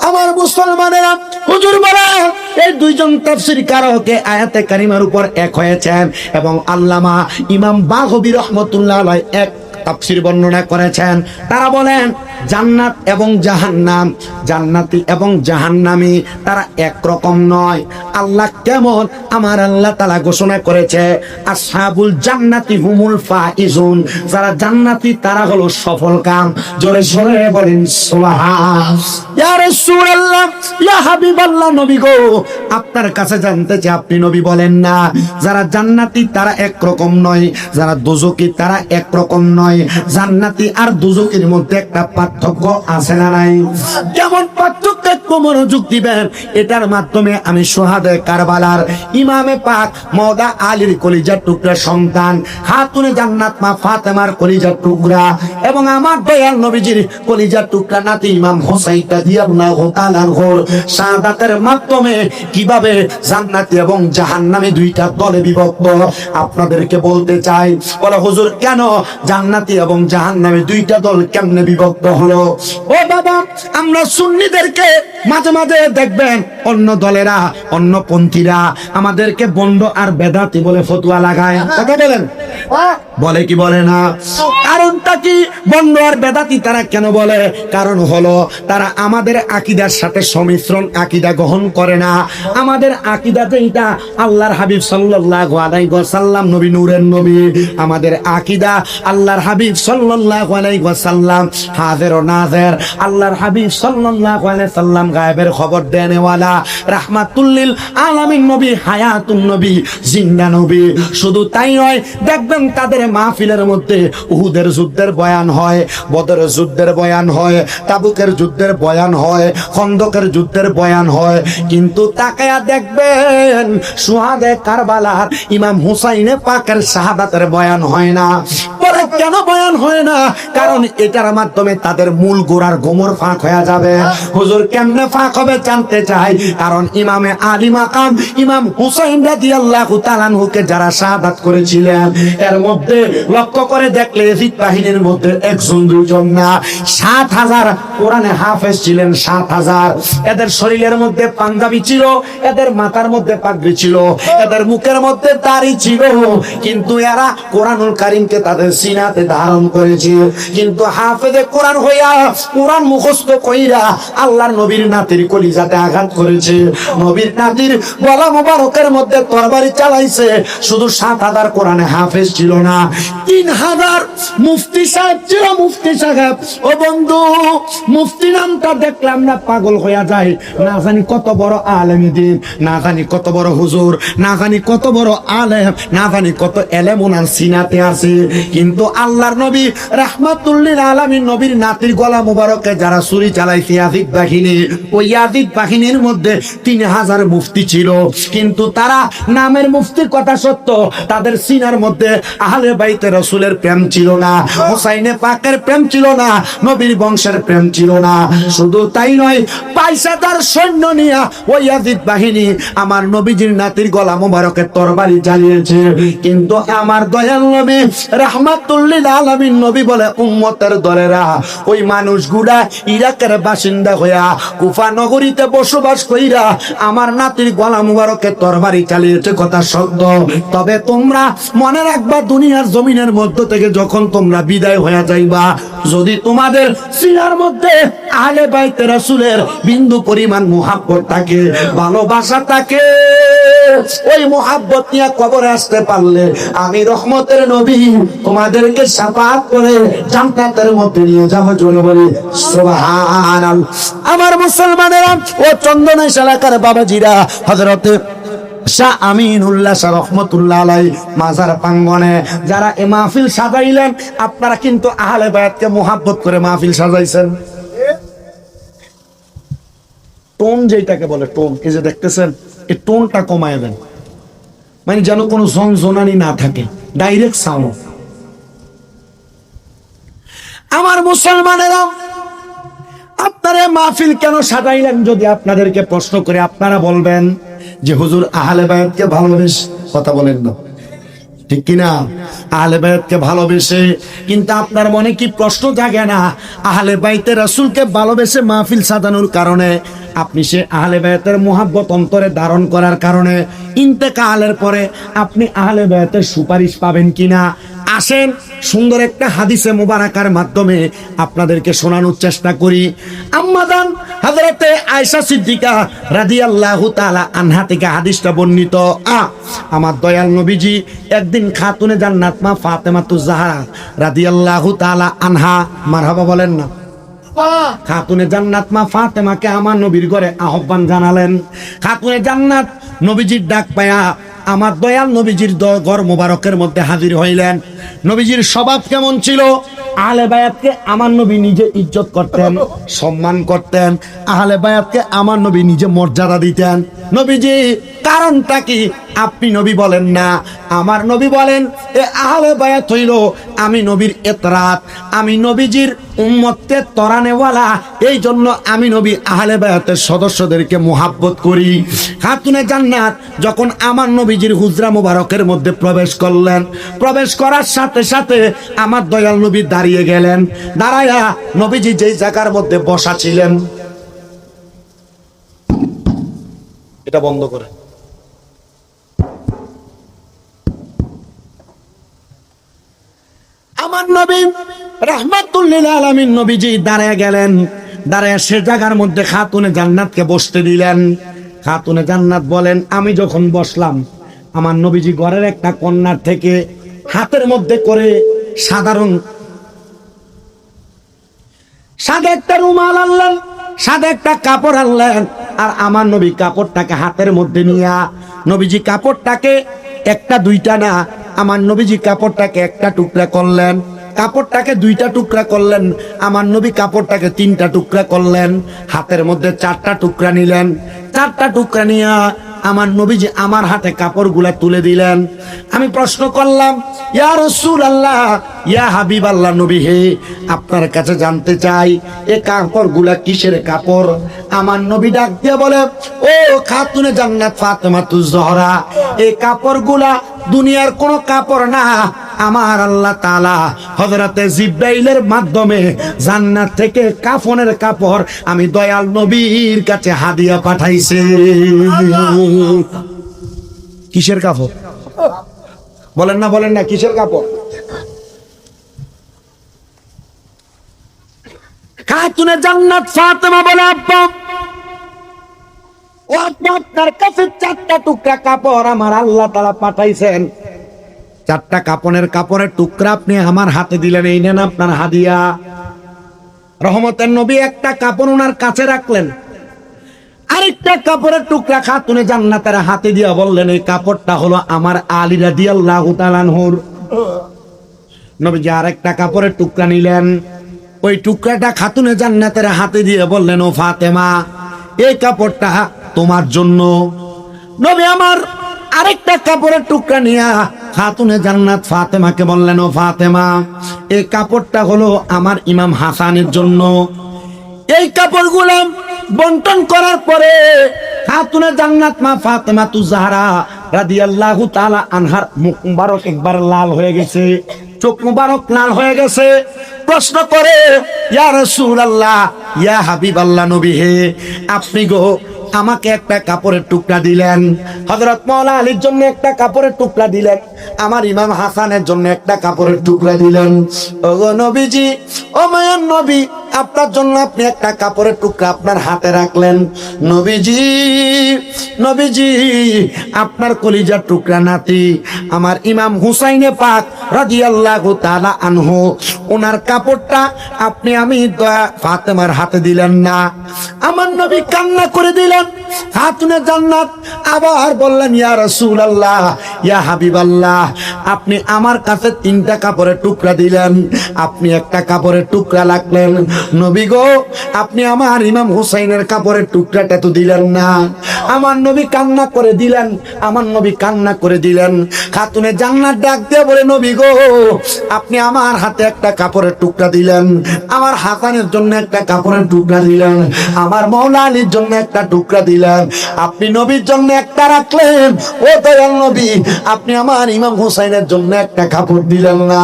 আমার মুসলমানেরা, হুজুর বলেন এই দুইজন তাফসীর কারকে আয়াতে কারিমার উপর এক হয়েছেন এবং আল্লামা ইমাম বাগবী রহমতুল্লাহ আলাইহি এক তাফসীর বর্ণনা করেছেন। তারা বলেন জান্নাত এবং জাহান্নাম, জান্নাতি এবং জাহান্নামী তারা একরকম নয়। আল্লাহ কেমন? আমার আল্লাহ তাআলা ঘোষণা করেছে আসহাবুল জান্নাতি হুমুল ফাইজুন, যারা জান্নাতি তারা হলো সফলকাম। জোরে জোরে বলেন সুবহান। ইয়া রাসূলুল্লাহ, ইয়া হাবিবাল্লাহ, নবী গো আপনার কাছে জানতে চাই, আপনি নবী বলেন না যারা জান্নাতি তারা একরকম নয়, যারা দোজখী তারা একরকম নয়। জান্নাতি আর দোজখীর মধ্যে একটা পার্থক্য আছে না নাই? যেমন পার্থক্য একটু মনোযোগ দিবেন, এটার মাধ্যমে আমি শহাদায়ে কারবালার ইমামে পাক মওলা আলীর কলিজার টুকরা সন্তান খাতুনে জান্নাত মা ফাতেমার কলিজার টুকরা এবং আমার দয়াল নবীজির কলিজার টুকরা নাতি ইমাম হোসেন রাদিয়াল্লাহু তাআলা আনহুর শাহাদাতের মাধ্যমে কিভাবে জান্নাতি এবং জাহান্নামী দুইটা দলে বিভক্ত আপনাদেরকে বলতে চাই। বলে হুজুর কেন জান্নাতি এবং জাহান্নামী দুইটা দল কেমনে বিভক্ত হলো? ও বাবা, আমরা সুন্নিদেরকে মাঝে মাঝে দেখবেন অন্য দলেরা, অন্য পন্থীরা আমাদেরকে বন্ড আর বেদাতি বলে ফতোয়া লাগায়। কথা বলেন, বলে কি বলে না? কারণটা কি? বন্ড আর বেদাতি তারা কেন বলে? কারণ হলো তারা আমাদের আকীদার সাথে সমিশ্রণ আকীদা গ্রহণ করে না। আমাদের আকীদা যেটা আল্লাহর হাবিব সাল্লাল্লাহু আলাইহি ওয়াসাল্লাম নবী, নূরের নবী, আমাদের আকীদা আল্লাহর হাবিব সাল্লাল্লাহু আলাইহি ওয়াসাল্লাম হাজির ও নাজির, আল্লাহর হাবিব সাল্লাল্লাহু আলাইহি সাল্লাম গায়েবের খবর দেনেওয়ালা, রাহমাতুল লিল আলামিন নবী, হায়াতুন নবী, জিন্দা নবী। শুধু তাই নয়, দেখবেন তাদের মাহফিলের মধ্যে উহুদের যুদ্ধের বয়ান হয়, বদরের যুদ্ধের বয়ান হয়, তাবুকের যুদ্ধের বয়ান হয়, খন্দকের যুদ্ধের বয়ান হয়, কিন্তু তাকায়া দেখবেন শুহাদায়ে কারবালার ইমাম হুসাইনে পাকের শাহাদাতের বয়ান হয় না। বলে কেন বয়ান হয় না? কারণ এটার মাধ্যমে তাদের মূল গোড়ার গোমর ফাঁক হয়ে যাবে। হুজুর কেমনে ফাঁক হবে জানতে চাই। কারণ ইমামে আলী মাকাম ইমাম হুসাইন রাদিয়াল্লাহু তাআলা আনহুকে যারা শাহাদাত করেছিলেন, এর মধ্যে লক্ষ্য করে দেখলে ইয়াজিদ বাহিনীর মধ্যে একজন দুইজন না, ৭,০০০ কোরআনে হাফেজ ছিলেন। ৭,০০০। এদের শরীরের মধ্যে পাঞ্জাবি ছিল, এদের মাথার মধ্যে পাগড়ি ছিল, এদের মুখের মধ্যে দাড়ি ছিল, কিন্তু এরা কোরআনুল কারীমকে তাদের সিনাতে ধারণ করেছে। কিন্তু হাফেজে কোরআন হইয়া কোরআন মুখস্থ কইরা আল্লাহর নবীর নাতির কলিজাতে আঘাত করেছে। নবীর নাতির গলা মোবারকের মধ্যে তরবারি চালাইছে। শুধু ৭,০০০ কোরআনে হাফেজ ছিল না, ৩,০০০ মুফতি সাহেব ছিল। মুফতি সাহেব, ও বন্ধু, মুফতি নামটা দেখলাম না পাগল হইয়া যায়। না জানি কত বড় আলেম দিন, না জানি কত বড় হুজুর, না জানি কত বড় আলেম, না জানি কত এলেম ওনার সিনাতে আছে। কিন্তু আল্লাহর নবী রাহমাতুল লিল আলামিন নবীর নাতির গলা মোবারকে যারা ছুরি চালাইছে ইয়াজিদ বাহিনী, ওই ইয়াজিদ বাহিনীর মধ্যে ৩,০০০ মুফতি ছিল, কিন্তু তারা নামের মুফতির কথা সত্য, তাদের সিনার মধ্যে আহলে বাইতে রাসূলের প্রেম ছিল না, হুসাইনে পাকের প্রেম ছিল না, নবীর বংশের প্রেম ছিল না। শুধু তাই নয়, পয়সাদার সৈন্য নিয়ে ওই ইয়াজিদ বাহিনী আমার নবীজির নাতির গলা মোবারকে তরবারি চালিয়েছে। কিন্তু আমার দয়াল নবী রাহমাতুল লিল আলামিন নবী বলে উম্মতের দলেরা, ওই মানুষগুলা ইরাকের বাসিন্দা হইয়া কুফা নগরীতে বসবাস কইরা আমার নাতির গলা মুবারকে তরবারি চালিয়েছে, কথা সত্য। তবে তোমরা মনে রাখবা, দুনিয়ার জমিনের মধ্য থেকে যখন তোমরা বিদায় হয়ে যাইবা, যদি তোমাদের সিনার মধ্যে আহলে বাইতে রাসূলের বিন্দু পরিমাণ মুহাব্বত থাকে, ভালোবাসা থাকে, ওই মুহাব্বত নিয়ে কবরে আসতে পারলে আমি রহমতের নবী তোমাদেরকে শাফাআত করে জান্নাতের মধ্যে নিয়ে যাব। জোরে বলি সুবহানাল্লাহ। আমার মুসলমানেরা ও চন্দনাইশ এলাকার বাবাজিরা, হযরতে শাহ আমিনুল্লাহ শাহ রহমতুল্লাহ আলাইহি মাজার প্রাঙ্গণে যারা এই মাহফিল সাজাইলেন, আপনারা কিন্তু আহলে বায়াতকে মুহাব্বত করে মাহফিল সাজাইছেন। টোন যেটাকে বলে টোন, এই যে দেখতেছেন, এই টোনটা কমায় দেন, মানে যেন কোনো ঝনঝনানি না থাকে, ডাইরেক্ট সাউন্ড। আমার মুসলমানেরা, আপনারা মাহফিল কেন সাজাইলেন? যদি আপনাদেরকে প্রশ্ন করে, আপনারা বলবেন যে হুজুর আহলে বায়াতকে ভালোবেসে। কথা বলেন না, ঠিক কিনা? আহলে বায়াতকে ভালোবেসে, কিন্তু আপনার মনে কি প্রশ্ন জাগে না, আহলে বাইতে রাসূলকে ভালোবেসে মাহফিল সাজানোর কারণে আপনি সে আহলে বায়াতের মুহাব্বত অন্তরে ধারণ করার কারণে ইন্তেকালের পরে আপনি আহলে বায়াতের সুপারিশ পাবেন কিনা? আসেন সুন্দর একটা হাদিসে মুবারাকার মাধ্যমে আপনাদেরকে শোনানোর চেষ্টা করি। আম্মাদান হযরতে আয়েশা সিদ্দিকা রাদিয়াল্লাহু তাআলা আনহা থেকে হাদিসটা বর্ণিত। আমার দয়াল নবীজি একদিন খাতুনে জান্নাত মা ফাতেমাতুজ জাহরা রাদিয়াল্লাহু তাআলা আনহা, মারহাবা বলেন না, খাতুনে জান্নাত মা ফাতেমাকে আমার নবীর ঘরে আহ্বান জানালেন। খাতুনে জান্নাত নবীজির ডাক পায়া আমার দয়াল নবীজির ঘর মোবারকের মধ্যে হাজির হইলেন। নবীজির স্বভাব কেমন ছিল? আহলে বায়াতকে আমার নবী নিজে ইজ্জত করতেন, সম্মান করতেন। আহলে বায়াতকে আমার নবী নিজে মর্যাদা দিতেন। নবীজি কারণটা কি আপনি নবী বলেন না, আমার নবী বলেন এ আহলে বায়াত হইল আমি নবীর এতরাত, আমি নবীজির উম্মতকে তরানেওয়ালা, এই জন্য আমি নবী আহলে বায়াতের সদস্যদেরকে মুহাব্বত করি। খাতুনে জান্নাত যখন আমার নবীজির হুজরা মুবারকের মধ্যে প্রবেশ করলেন, প্রবেশ করার সাথে সাথে আমার দয়াল নবী দাঁড়িয়ে গেলেন। দাঁড়ায়া নবীজি যেই জায়গার মধ্যে বসা ছিলেন, এটা বন্ধ করে, আমার নবী রাহমাতুল লিল আলামিন নবীজি দাঁড়ায় গেলেন। দাঁড়ায় সে জায়গার মধ্যে খাতুনে জান্নাতকে বসতে দিলেন। খাতুনে জান্নাত বলেন, আমি যখন বসলাম আমার নবীজি ঘরের একটা কন্যার থেকে হাতের মধ্যে করে সাদা একটা রুমাল আনলেন, সাদা একটা কাপড় আনলেন, আর আমার নবী কাপড়টাকে হাতের মধ্যে নিয়া নবীজি কাপড়টাকে একটা দুইটা না, আমার নবীজি কাপড়টাকে একটা টুকরা করলেন, কাপড়টাকে দুইটা টুকরা করলেন, আমার নবী কাপড়টাকে তিনটা টুকরা করলেন, হাতের মধ্যে চারটা টুকরা নিলেন। চারটা টুকরা নিয়ে আমার নবীজি আমার হাতে কাপড়গুলা তুলে দিলেন। আমি প্রশ্ন করলাম, ইয়া রাসূলুল্লাহ, ইয়া হাবিবাল্লাহ, নবী হে, আপনার কাছে জানতে চাই এই কাপড়গুলা কিসের কাপড়? আমার নবী ডাক দিয়ে বলে, ও খাতুনে জান্নাত ফাতেমাতুজ জহরা, এই কাপড়গুলা দুনিয়ার কোনো কাপড় না, আমার আল্লাহ তাআলা হযরতে জিবরাইলের মাধ্যমে জান্নাত থেকে কাফনের কাপড় আমি দয়াল নবীর কাছে হাদিয়া পাঠাইছে। কিসের কাপড়? বলেন না, বলেন না, কিসের কাপড়? খাতুনে জান্নাত ফাতেমা বলে, আব্বা, ও আব্বা, আপনার কাছে চারটা টুকরা কাপড় আমার আল্লাহ তাআলা পাঠাইছেন। চারটা কাপড়ের টুকরা আপনি আমার হাতে দিলেন, এই নেন আপনার হাদিয়া। রহমতের নবী একটা কাপড় ওনার কাছে রাখলেন, আরেকটা কাপড়ের টুকরা খাতুনে জান্নাতের হাতে দিয়া বললেন, এই কাপড়টা হলো আমার আলী রাদিয়াল্লাহু তাআলা আনহুর। নবীজি আরেকটা কাপড়ের টুকরা নিলেন, ওই টুকরাটা খাতুনে জান্নাতের হাতে দিয়ে বললেন, ও ফাতেমা, এই কাপড়টা তোমার জন্য। নবী আমার আরেকটা কাপড়ের টুকরা নিয়া খাতুনে জান্নাত ফাতেমাকে বললেন, ও ফাতেমা, এই কাপড়টা হলো আমার ইমাম হাসানের জন্য। এই কাপড়গুলো বন্টন করার পরে খাতুনে জান্নাত মা ফাতেমাতুজ জাহরা রাদিয়াল্লাহু তাআলা আনহার মুখ মুবারক একবার লাল হয়ে গেছে, চোখ মুবারক লাল হয়ে গেছে। প্রশ্ন করে, ইয়া রাসূলুল্লাহ, ইয়া হাবিবাল্লাহ, নবী হে, আপনি গো আমাকে একটা কাপড়ের টুকরা দিলেন, হযরত মাওলা আলীর জন্য একটা কাপড়ের টুকরা দিলেন, আমার ইমাম হাসানের জন্য একটা কাপড়ের টুকরা দিলেন। ওগো নবীজি, ও মায়ার নবী, আপনার জন্য আপনি একটা কাপড়ের টুকরা আপনার হাতে রাখলেন। নবীজি, নবীজি, আপনার কলিজার টুকরা নাতি আমার ইমাম হুসাইনে পাক রাদিয়াল্লাহু তাআলা আনহু, ওনার কাপড়টা আপনি আমি ফাতেমার হাতে দিলেন না। আমার নবী কান্না করে দিলেন। খাতুনে জান্নাত আবার বললেন, ইয়া রাসূলুল্লাহ, ইয়া হাবিবাল্লাহ, আপনি আমার কাছে 3টা কাপড়ের টুকরা দিলেন, আপনি একটা কাপড়ের টুকরা রাখলেন। নবী গো, আপনি আমার ইমাম হুসাইনের কাপড়ের টুকরাটা তো দিলেন না। আমার নবী কান্না করে দিলেন, আমার নবী কান্না করে দিলেন। খাতুনে জান্নাত ডাক দিয়ে বলে, নবী গো, আপনি আমার হাতে একটা কাপড়ের টুকরা দিলেন, আমার হাসানের জন্য একটা কাপড়ের টুকরা দিলেন, আমার মাওলা আলীর জন্য একটা টুকরা দিলেন, আপনি নবীর জন্য একটা রাখলেন। ও দয়াল নবী, আপনি আমার ইমাম হুসাইনের জন্য একটা কাপড় দিলেন না।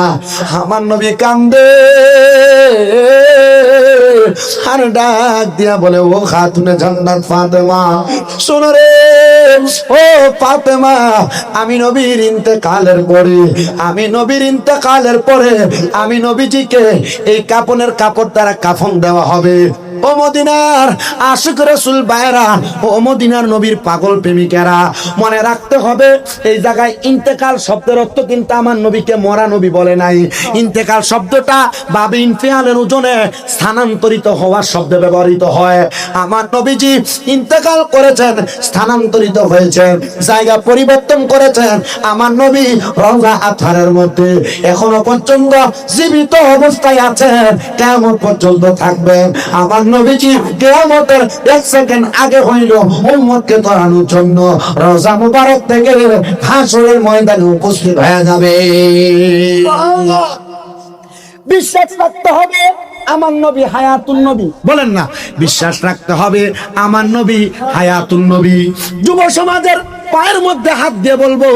আমার নবী কান্দে আর ডাক দিয়া বলে, ও খাতুনে জান্নাত ফাতেমা, শোনো রে, ও ফাতেমা, আমি নবীর ইন্তেকালের পরে, আমি নবীর ইন্তেকালের পরে আমি নবীজিকে এই কাপনের কাপড় দ্বারা কাফন দেওয়া হবে। ও মদিনার আশিক রাসূল ভাইরা, ও মদিনার নবীর পাগল প্রেমিকেরা, মনে রাখতে হবে, এই জায়গায় ইন্তেকাল শব্দের অর্থ কিন্তু আমার নবীকে মরা নবী বলে নাই। ইন্তেকাল শব্দটা বাবে ইনফিয়ালের ওজনে স্থানান্তরিত হওয়ার শব্দে ব্যবহৃত হয়। আমার নবীজি ইন্তেকাল করেছেন, স্থানান্তরিত হয়েছেন, জায়গা পরিবর্তন করেছেন। আমার নবী রওজা আতহারের মধ্যে এখনো পর্যন্ত জীবিত অবস্থায় আছেন, কিয়ামত পর্যন্ত থাকবেন। আমার নবীজি কিয়ামতের 1 সেকেন্ড আগে হইল উম্মতকে ধরানোর জন্য রওজা মুবারক থেকে হাসরের ময়দানে উপস্থিত হয়ে যাবে। বিশ্বাস রাখতে হবে আমার নবী হায়াতুন নবী, বলেন না, বিশ্বাস রাখতে হবে আমার নবী হায়াতুন নবী। যুব সমাজের পায়ের মধ্যে হাত দিয়ে বলবো,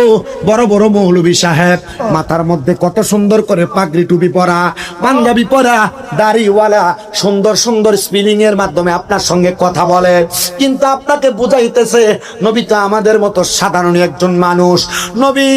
বড় বড় মৌলভী সাহেব মাথার মধ্যে কত সুন্দর করে পাগড়ি টুপি পরা, পাঞ্জাবি পরা, দাড়িওয়ালা, সুন্দর সুন্দর স্পিলিং এর মাধ্যমে আপনার সঙ্গে কথা বলে, কিন্তু আপনাকে বুঝাইতেছে নবী তো আমাদের মতো সাধারণ একজন মানুষ। নবী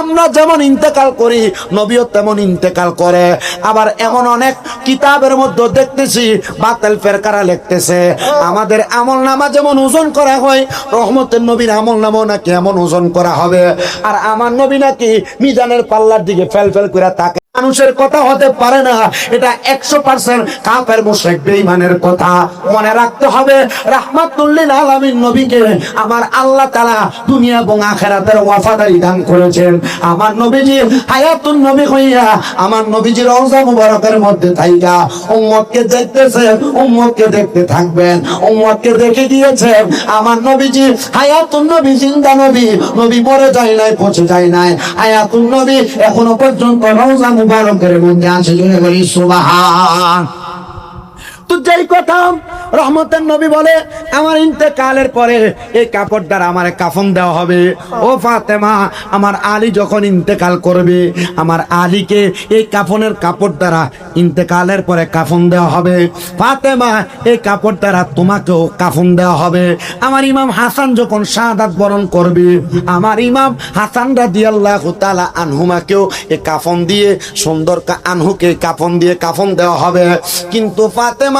আমরা যেমন ইন্তেকাল করি, নবীও তেমন ইন্তেকাল করে। আবার এমন অনেক কিতাবের মধ্যে দেখতেছি বাতিল ফেরকারা লিখতেছে আমাদের আমল নামা যেমন ওজন করা হয়, রহমতের নবীর আমল নামাও নাকি এমন ওজন করা হবে। আর আমার নবী নাকি মিজানের পাল্লার দিকে ফেল ফেল করে তাকে। মানুষের কথা হতে পারে না, এটা 100% কাফের মুশরিক বেঈমানের কথা। মনে রাখতে হবে রাহমাতুল লিল আলামিন নবীকে আমার আল্লাহ তাআলা দুনিয়া এবং আখিরাতের ওয়াফাদারি দান করেছেন। আমার নবীজি হায়াতুন নবী হইয়া আমার নবীজি রওজা মুবারকের মধ্যে থাইকা উম্মতকে দেখতেছেন, উম্মতকে দেখতে থাকবেন, উম্মতকে দেখে দিয়েছেন। আমার নবীজি হায়াতুন নবী, জিন্দা নবী, নবী মরে যায় নাই, পচে যায় নাই, হায়াতুন নবী এখনো পর্যন্ত রওজা মুবারকের মধ্যে আছে। জোরে বলি সুবহান। তো যেই কথা রহমতের নবী বলে আমার ইন্তেকালের পরে এই কাপড় দ্বারা আমার কাফন দেওয়া হবে। ও ফাতেমা, আমার আলী যখন ইন্তেকাল করবে, আমার আলীকে এই কাফনের কাপড় দ্বারা ইন্তেকালের পরে কাফন দেওয়া হবে। ফাতেমা, এই কাপড় দ্বারা তোমাকেও কাফন দেওয়া হবে। আমার ইমাম হাসান যখন শাহাদাত বরণ করবে, আমার ইমাম হাসান রাদিয়াল্লাহু তাআলা আনহুমাকেও এই কাফন দিয়ে সুন্দর আনহুকে কাফন দিয়ে কাফন দেওয়া হবে। কিন্তু ফাতেমা,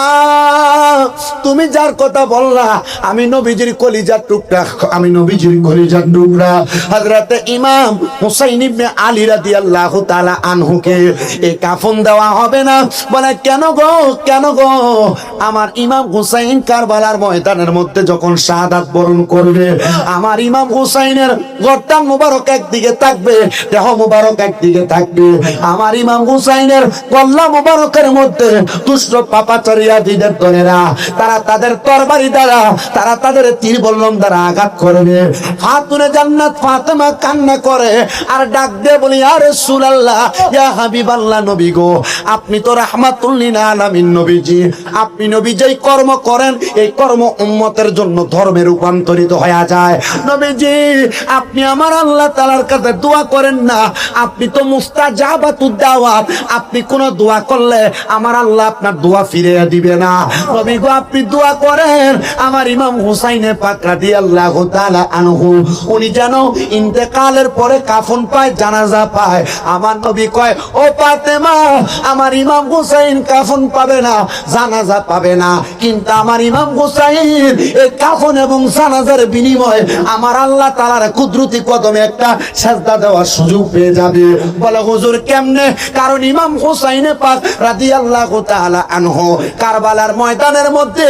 তুমি যার কথা বললা, আমি নবীজির কলিজার টুকরা, আমি নবীজির কলিজার টুকরা হযরতে ইমাম হুসাইন ইবনে আলী রাদিয়াল্লাহু তাআলা আনহুকে এই কাফন দেওয়া হবে না। বলে কেন গো, কেন গো? আমার ইমাম হুসাইন কারবালার ময়দানের মধ্যে যখন শাহাদাত বরণ করবে, আমার ইমাম হুসাইনের গর্দান মুবারক একদিকে থাকবে, দেহ মুবারক একদিকে থাকবে। আমার ইমাম হুসাইনের কল্লা মুবারকের মধ্যে দুষ্ট পাপাচারী ইয়াজিদের দলেরা তারা তাদের তরবারি দ্বারা, তারা তাদের তীর বল্লম দ্বারা আঘাত করবে। খাতুনে জান্নাত ফাতেমা কান্না করে আর ডাক দিয়ে বলি, ইয়া রাসূলুল্লাহ, ইয়া হাবিবাল্লাহ, নবী গো, আপনি তো রাহমাতুল লিল আলামিন নবীজি, আপনি নবী যেই কর্ম করেন এই কর্ম উম্মতের জন্য ধর্মে রূপান্তরিত হয়ে যায়। নবীজি, আপনি আমার আল্লাহ তাআলার কাছে দোয়া করেন না, আপনি তো মুস্তাজাবাতুদ দাওয়াত, আপনি কোন দোয়া করলে আমার আল্লাহ আপনার দোয়া ফিরিয়ে দিবে না। নবী গো, আপনি দোয়া করেন আমার ইমাম হুসাইনে পাক রাদিয়াল্লাহু তাআলা আনহু উনি যেন ইন্তেকালের পরে কাফন পায়, জানাজা পায়। আমার নবী কয়, ও ফাতেমা, আমার ইমাম হুসাইন কাফন পাবে না, জানাজা পাবে না, কিন্তু আমার ইমাম হুসাইন এই কাফন এবং জানাজার বিনিময়ে আমার আল্লাহ তাআলার কুদরতি কদমে একটা সেজদা দেওয়ার সুযোগ পেয়ে যাবে। বলে হুজুর কেমনে? কারণ ইমাম হুসাইনে পাক রাদিয়াল্লাহু তাআলা আনহু কারবালার ময়দানের মধ্যে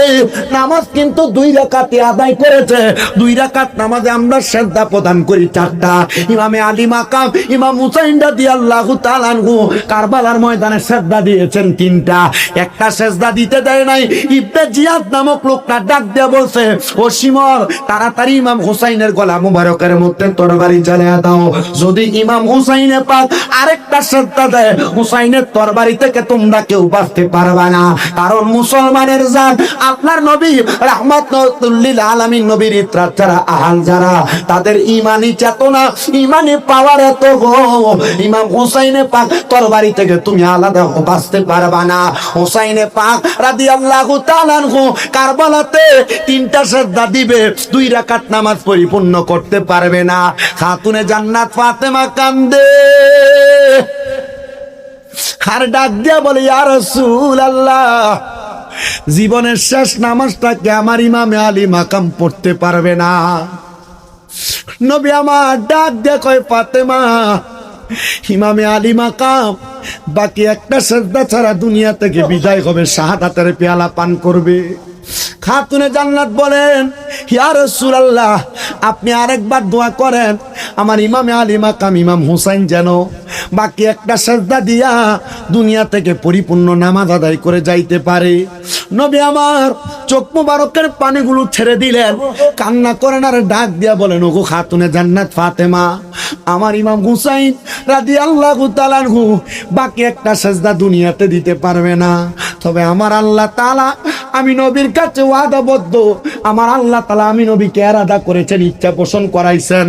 নামাজ কিন্তু 2 রাকাতে আদায় করেছে। 2 রাকাত নামাজে আমরা সেজদা প্রদান করি 4টা। ইমামে আলী মাকাম ইমাম হুসাইন রাদিয়াল্লাহু তাআলা আনহু কারবালার ময়দানে সেজদা দিয়েছেন 3টা। একটা সেজদা দিতে দেয় নাই। ইবনে জিয়াদ নামক লোকটা ডাক দিয়ে বলছে, ও শিমর, তাড়াতাড়ি ইমাম হুসাইনের গলা মুবারকের মধ্যে তরবারি চালিয়ে দাও। যদি ইমাম হুসাইনে পাক আরেকটা সেজদা দেয়, হুসাইনের তরবারি থেকে তোমরা কেউ বাঁচতে পারবে না। কারণ মুসলমানের জান আপনার নবী রাহমাতুল লিল আলামিন নবীর ইত্রাত যারা আহাল যারা তাদের ঈমানি চেতনা ঈমানি পাওয়ার এত গো, ইমাম হুসাইনে পাক তরবারি থেকে তুমি আলাদা বাঁচতে পারবে না। হুসাইনে পাক রাদিয়াল্লাহু তাআলা আনহু কারবালাতে 3টা সেজদা দিবে, 2 রাকাত নামাজ পরিপূর্ণ করতে পারবে না। খাতুনে জান্নাত ফাতেমা কান্দে আর ডাক দিয়া বলে, ইয়া রাসূলুল্লাহ, জীবনের শেষ নামাজটাকে আমার ইমামে আলী মাকাম পড়তে পারবে না। নবী আমার ডাক দিয়া কয়, ফাতেমা, ইমামে আলী মাকাম বাকি একটা সেজদা ছাড়া দুনিয়া থেকে বিদায় হবে, শাহাদাতের পেয়ালা পান করবে। খাতুনে জান্নাত বলেন, ইয়া রাসূলুল্লাহ, আপনি আরেকবার দোয়া করেন আমার ইমামে আলী মাকাম ইমাম হুসাইন যেন বাকি একটা সেজদা দিয়া দুনিয়া থেকে পরিপূর্ণ নামাজ আদায় করে যাইতে পারে। নবী আমার চোখ মুবারকের পানিগুলো ছেড়ে দিলেন, কান্না করেন আর ডাক দিয়া বলেন, ওগো খাতুনে জান্নাত ফাতেমা, আমার ইমাম হুসাইন রাদিয়াল্লাহু তাআলা আনহু বাকি একটা সেজদা দুনিয়াতে দিতে পারবে না। তবে আমার আল্লাহ তাআলা আমি নবীর কাছে ওয়াদাবদ্ধ, আমার আল্লাহ তাআলা আমি নবীকে ইরাদা করেছেন, ইচ্ছা পোষণ করাইছেন,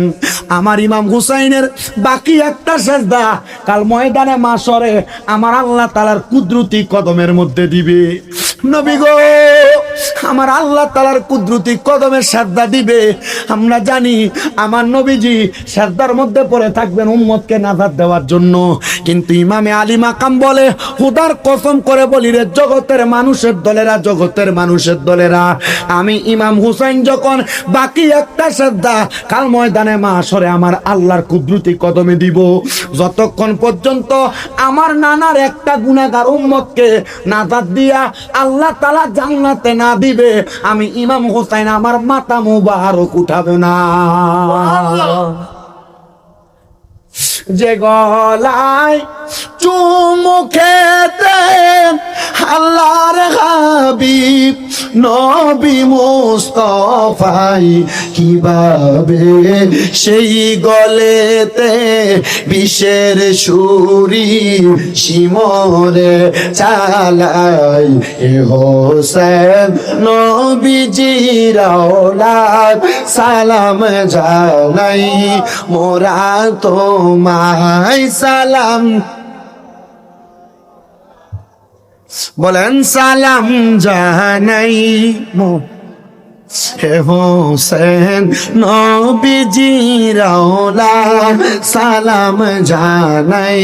আমার ইমাম হুসাইনের বাকি একটা সেজদা কাল ময়দানে মাশরে আমার আল্লাহ তাআলার কুদরতি কদমের মধ্যে দিবে। নবী গো, আমার আল্লাহ তাআলার কুদরতি কদমে সেজদা দিবে। আমরা জানি আমার নবীজি সেজদার মধ্যে পড়ে থাকবেন উম্মতকে নাজাত দেওয়ার জন্য, কিন্তু ইমামে আলী মাকাম বলে, খোদার কসম করে বলি রে জগতের মানুষের দলেরা, জগতের মানুষের দলেরা, আমি ইমাম হুসাইন যখন বাকি একটা সেজদা কাল ময়দানে মাশরে আমার আল্লাহর কুদরতি কদমে দিব, যতক্ষণ পর্যন্ত আমার নানার একটা গুনাহগার উম্মতকে নাজাত দিয়া আল্লাহ তাআলা জান্নাতে না দিবে, আমি ইমাম হুসাইন আমার মাথা মুবারক উঠাবে না। যে গলায় চুমু খেতে আল্লাহর হাবিব নবী মুস্তাফাই, কিভাবে সেই গলেতে বিষের ছুরি শিমরে চালাই, এ হোসেন নবীজির আওলাদ সালাম জানাই, মোরা তোমায় সালাম বলেন, সালাম জানাই, হে হোসেন নবীজির আওলাদ সালাম জানাই,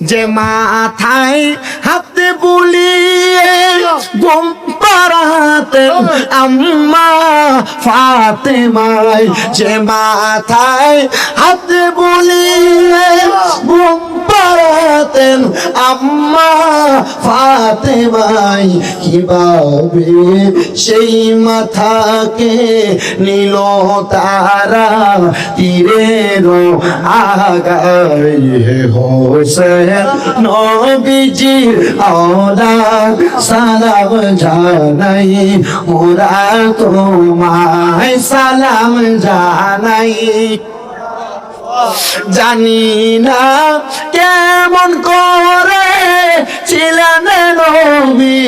যে মাথায় হাত বুলিয়ে ঘুম পাড়াতে আম্মা ফাতেমায়, যে মাথায় হাত বুলিয়ে ঘুম পাড়াতেন আম্মা ফাতেমায়, কিভাবে সেই মাথাকে নিল তারা তীরের আগায়, হে হোসেন নবীজির আওলাদ সালাম জানাই, মোরা তোমায় সালাম জানাই। জানি না কেমন করে ছিলেন নবী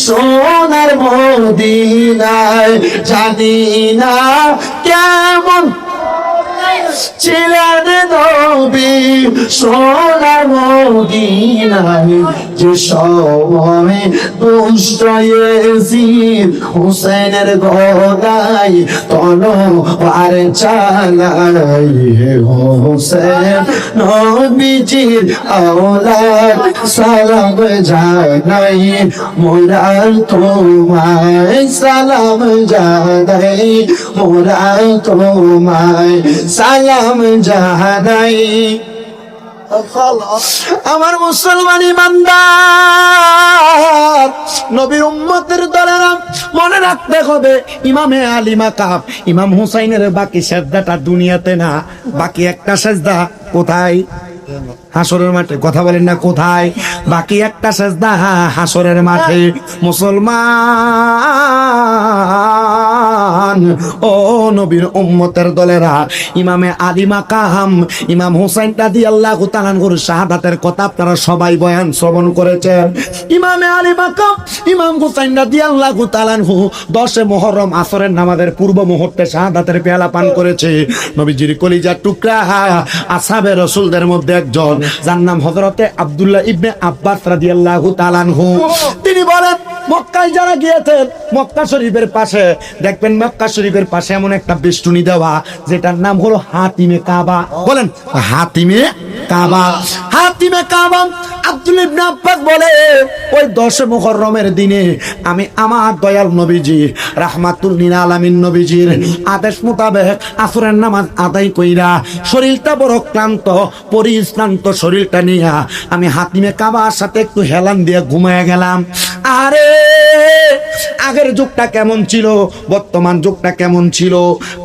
সোনার মদিনায়, জানি না কেমন ছিলেন নবী সোনার মদিনায়, যে সময় দুষ্ট ইয়াজিদ হুসাইনের গলায় তলোয়ার চালাই হোসেন নবীজির আওলাদ সালাম জানাই মোরা তোমায় সালাম জানাই মোরা তোমায় সালাম জানাই। আমার মুসলমান ইমানদার নবীর উম্মতের দলেরা মনে রাখতে হবে, ইমামে আলী মাকাম ইমাম হুসাইনের বাকি সেজদাটা দুনিয়াতে না, বাকি একটা সেজদা কোথায়? হাসরের মাঠে। কথা বলেন না কোথায়? বাকি একটা সেজদা হাসরের মাঠে। মুসলমান ও নবীর উম্মতের দলেরা, ইমামে আলী মাকাম ইমাম হুসাইন রাদিয়াল্লাহু তাআলা আনহুর শাহাদাতের কথা আপনারা সবাই বয়ান শ্রবণ করেছেন। ইমামে আলী মাকাম ইমাম হুসাইন রাদিয়াল্লাহু তাআলা আনহু 10 মুহররম আসরের নামাজের পূর্ব মুহূর্তে শাহাদাতের পেয়ালা পান করেছে। নবীজির কলিজার টুকরা আসহাবে রাসূলদের মধ্যে একজন, যার নাম হযরতে আব্দুল্লাহ ইবনে আব্বাস রাদিয়াল্লাহু তাআলা আনহু। তিনি বলেন, মক্কায় যারা গিয়েছেন, মক্কা শরীফের পাশে দেখবেন, মক্কা শরীফের পাশে এমন একটা বেষ্টনী দেওয়া যেটার নাম হলো হাতিমে কাবা। বলেন হাতিমে কাবা। হাতিমে কাবা। আব্দুল্লাহ ইবনে আব্বাস বলে, ওই 10 মুহররমের দিনে আমি আমার দয়াল নবীজি রাহমাতুল লিল আলামিন নবীজির আদেশ মোতাবেক আসরের নামাজ আদায় কইরা শরীরটা বড় ক্লান্ত, পরিশ্রান্ত শরীরটা নিয়ে আমি হাতিমে কাবার সাথে একটু হেলান দিয়ে ঘুমায় গেলাম। আরে আগের যুগটা কেমন ছিল, বর্তমান যুগটা কেমন ছিল?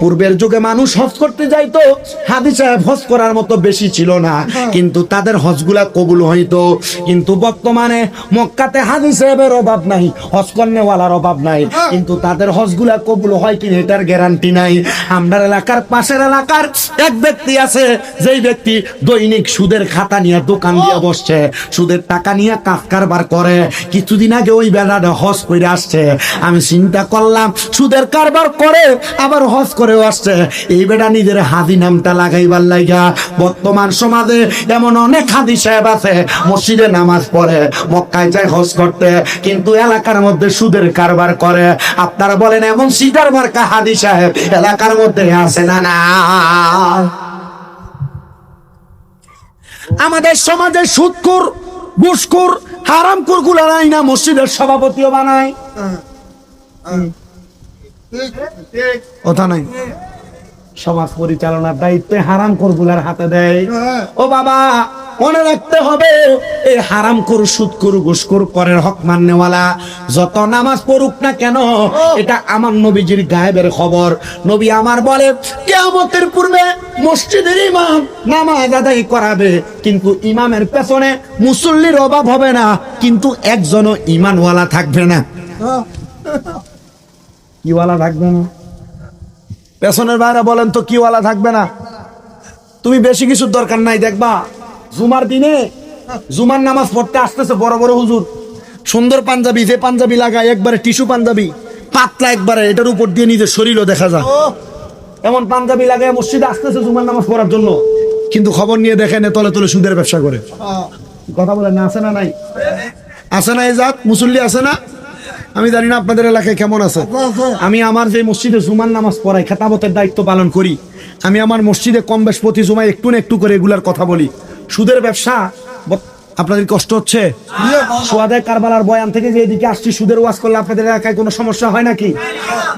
পূর্বের যুগে মানুষ হজ করতে যাইতো, হাজি সাহেব হজ করার মতো বেশি ছিল না, কিন্তু তাদের হজগুলা কবুল হইতো। কিন্তু বর্তমানে মক্কাতে হাজি সাহেবের অভাব নাই, হজ করনেওয়ালার অভাব নাই, কিন্তু তাদের হজগুলা কবুল হয় কিনা এটার গ্যারান্টি নাই। আমার এলাকার পাশের এলাকার এক ব্যক্তি আছে, যেই ব্যক্তি দৈনিক সুদের খাতা নিয়ে দোকান দিয়ে বসছে, সুদের টাকা নিয়ে কাজ কারবার করে। কিছুদিন আগে ওই বেলাটা হজ করে আসছে। আমি চিন্তা করলাম, সুদের কারবার করে আবার হজ করেও আসছে, এই বেটা নিজের হাজি নামটা লাগাইবার লাগা। বর্তমান সমাজে এমন অনেক হাজি সাহেব আছে, মসজিদে নামাজ পড়ে, মক্কায় যায় হজ করতে, কিন্তু এলাকার মধ্যে সুদের কারবার করে। আপনারা বলেন, এমন সিটার মার্কা হাজি সাহেব এলাকার মধ্যে আছে না? না। আমাদের সমাজে সুদখোর, ঘুষখোর, হারামখোর গুলা নাই না মসজিদের সভাপতিও বানায়? কথা নাই। সমাজ পরিচালনার দায়িত্বে হারামখোর গুলার হাতে দেয়। ও বাবা, মনে রাখতে হবে, এই হারামখোর, সুদখোর, ঘুষখোর, পরের হক মাননেওয়ালা যত নামাজ পড়ুক না কেন, এটা আমার নবীজির গায়েবের খবর। নবী আমার বলে, কিয়ামতের পূর্বে মসজিদের ইমাম নামাজ আদায় করাবে, কিন্তু ইমামের পেছনে মুসল্লির অভাব হবে না, কিন্তু একজনও ইমানওয়ালা থাকবে না। কিওয়ালা থাকবে না? পেছনের বাইরে বলেন তো, কিওয়ালা থাকবে না? তুমি বেশি কিছুর দরকার নাই, দেখবা জুমার দিনে জুমার নামাজ পড়তে আসতেছে বড় বড় হুজুর, সুন্দর পাঞ্জাবি, যে পাঞ্জাবি লাগায় একবারে টিস্যু পাঞ্জাবি, পাতলা একবারে, এটার উপর দিয়ে নিজের শরীরও দেখা যায়, এমন পাঞ্জাবি লাগায় মসজিদে আসতেছে জুমার নামাজ পড়ার জন্য, কিন্তু খবর নিয়ে দেখেন তলে তলে সুদের ব্যবসা করে। কথা বলেন না, আছে না নাই? আছে না? এই জাত মুসল্লি আছে না? আমি জানি না আপনাদের এলাকায় কেমন আছে। আমি আমার যে মসজিদে জুমার নামাজ পড়াই, খেতাবতের দায়িত্ব পালন করি, আমি আমার মসজিদে কম বেশ প্রতি জুমায় একটু না একটু করে এগুলার কথা বলি। সুদের ব্যবসা আপনাদের কষ্ট হচ্ছে? সোয়াদায় কারবালার বয়ান থেকে যে এদিকে আসছি, সুদের ওয়াজ করলে আপনাদের এলাকায় কোনো সমস্যা হয় নাকি?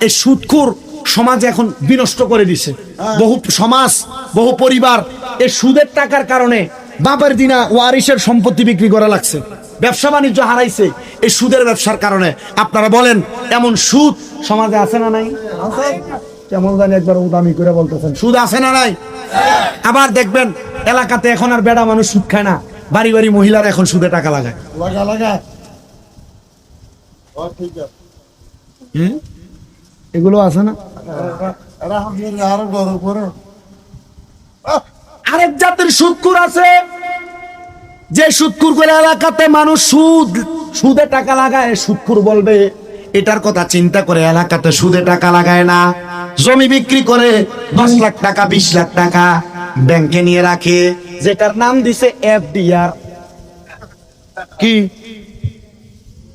এই সুদখোর সমাজ এখন বিনষ্ট করে দিছে বহু সমাজ, বহু পরিবার। এই সুদের টাকার কারণে বাপের দিনা ওয়ারিসের সম্পত্তি বিক্রি করা লাগছে, ব্যবসা বাণিজ্য হারাইছে এই সুদের ব্যবসার কারণে। আপনারা বলেন, এমন সুদ সমাজে আছে না নাই? কেমন জানি একবার দামি করে বলতেছেন, সুদ আছে না নাই? আবার দেখবেন এলাকাতে এখন আর বেড়া মানুষ সুদ খায় না, বাড়ি বাড়ি মহিলারা এখন সুদে টাকা লাগায়। এগুলো আছে না? আরেক জাতের সুদখোর আছে, যে সুদখোর করে এলাকাতে মানুষ সুদে টাকা লাগায়, সুদখোর বলবে এটার কথা চিন্তা করে এলাকাতে সুদে টাকা লাগায় না। জমি বিক্রি করে 10 লাখ টাকা, 20 লাখ টাকা ব্যাংকে নিয়ে রাখে, যেটার নাম দিছে এফডিআর। কি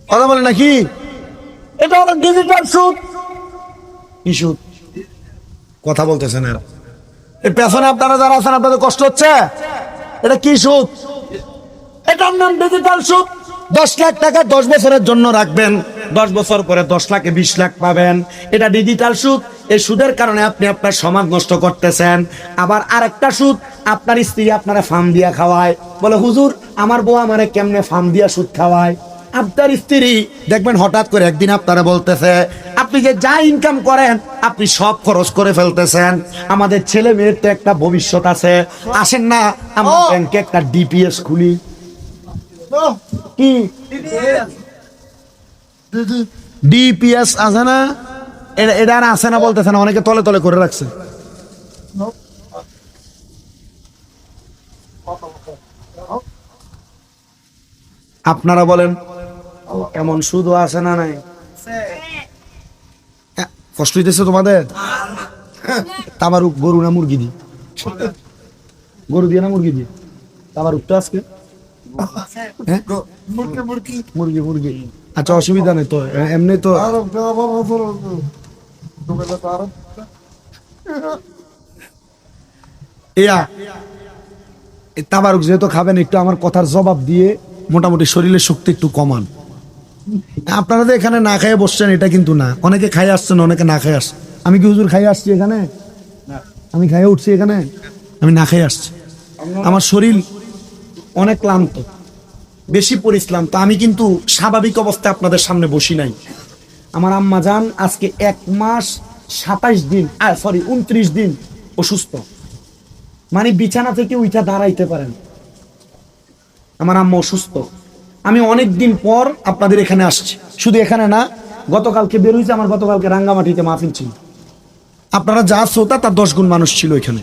কথা বলে নাকি? এটা হলো ডিজিটাল সুদ। কি সুদ? কথা বলতেছেন এরা। এর পেছনে আপনারা যারা আছেন আপনাদের কষ্ট হচ্ছে? এটা কি সুদ? এটার নাম ডিজিটাল সুদ। 10 লাখ টাকা 10 বছরের জন্য রাখবেন, 10 বছর পরে 10 লাখে 20 লাখ পাবেন। এটা ডিজিটাল সুদ। এই সুদের কারণে আপনি আপনার সমাজ নষ্ট করতেছেন। আবার আরেকটা সুদ, আপনার স্ত্রী আপনারা ফার্ম দিয়া খাওয়ায়, বলে হুজুর আমার বউ আমারে কেমনে ফার্ম দিয়া সুদ খাওয়ায়। আপনার স্ত্রী দেখবেন হঠাৎ করে একদিন আপনারা বলতেছে আপনি যে যা ইনকাম করেন আপনি সব খরচ করে ফেলতেছেন, আমাদের ছেলে মেয়ের তো একটা ভবিষ্যৎ আছে, আসেন না আমরা ব্যাংকে একটা ডিপিএস খুলি। কি ডিপিএস আছে না? এটা আর আছে না বলতেছে না, অনেকে তলে তলে করে রাখছে। আপনারা বলেন এমন সুদ আছে না নাই? কষ্ট হইতেছে তোমাদের? তাবারুক গরু না মুরগি দি? গরু দিয়ে না মুরগি দিয়ে? তাবারুকটা আজকে হ্যাঁ? মুরগি মুরগি। আচ্ছা অসুবিধা নেই তো, এমনি তো ইয়া তাবারুক যেহেতু খাবেন একটু আমার কথার জবাব দিয়ে মোটামুটি শরীরের শক্তি একটু কমান। আপনারা যে এখানে না খেয়ে বসছেন এটা কিন্তু না, অনেকে খাই আসছেন অনেকে না খেয়ে আসছে। আমি কি হুজুর খাই আসছি এখানে? আমি খাইয়ে উঠছি এখানে? আমি না খেয়ে আসছি। আমার শরীর অনেক ক্লান্ত, বেশি পরিশ্রান্ত। আমি কিন্তু স্বাভাবিক অবস্থায় আপনাদের সামনে বসি নাই। আমার আম্মা জান আজকে 1 মাস 27 দিন 29 দিন অসুস্থ, মানে বিছানা থেকে উঠা দাঁড়াইতে পারেন। আমার আম্মা অসুস্থ। আমি অনেক দিন পর আপনাদের এখানে আসছি, শুধু এখানে না, গতকালকে বের হয়েছে। আমার গতকালকে রাঙ্গামাটিতে মাহফিল ছিল, আপনারা যা শ্রোতা তার 10 গুণ মানুষ ছিল এখানে।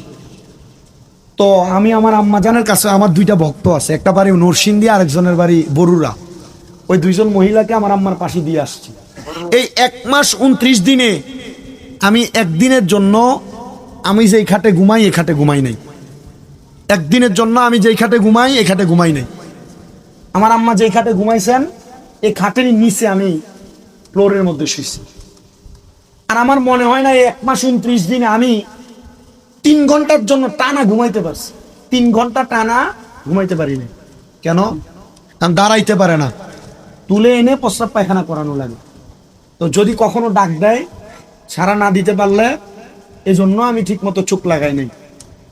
তো আমি আমার আম্মা জানের কাছে, আমার 2টা ভক্ত আছে, একটা বাড়ি নরসিংদী আরেকজনের বাড়ি বরুড়া, ওই 2জন মহিলাকে আমার আম্মার পাশে দিয়ে আসছি। এই 1 মাস 29 দিনে আমি একদিনের জন্য আমি যেই খাটে ঘুমাই এই খাটে ঘুমাই নাই। একদিনের জন্য আমি যেই খাটে ঘুমাই এই খাটে ঘুমাই নাই। আমার আম্মা যেই খাটে ঘুমাইছেন এই খাটের নিচে আমি ফ্লোরের মধ্যে শুয়েছি। আর আমার মনে হয় না এই 1 মাস 29 দিনে আমি 3 ঘন্টার জন্য টানা ঘুমাইতে পারছি। 3 ঘন্টা টানা ঘুমাইতে পারি না। কেন? কারণ দাঁড়াইতে পারে না, তুলে এনে প্রস্রাব পায়খানা করানো লাগে। তো যদি কখনো ডাক দেয় সারা না দিতে পারলে, এজন্য আমি ঠিক মতো চোখ লাগাই নাই।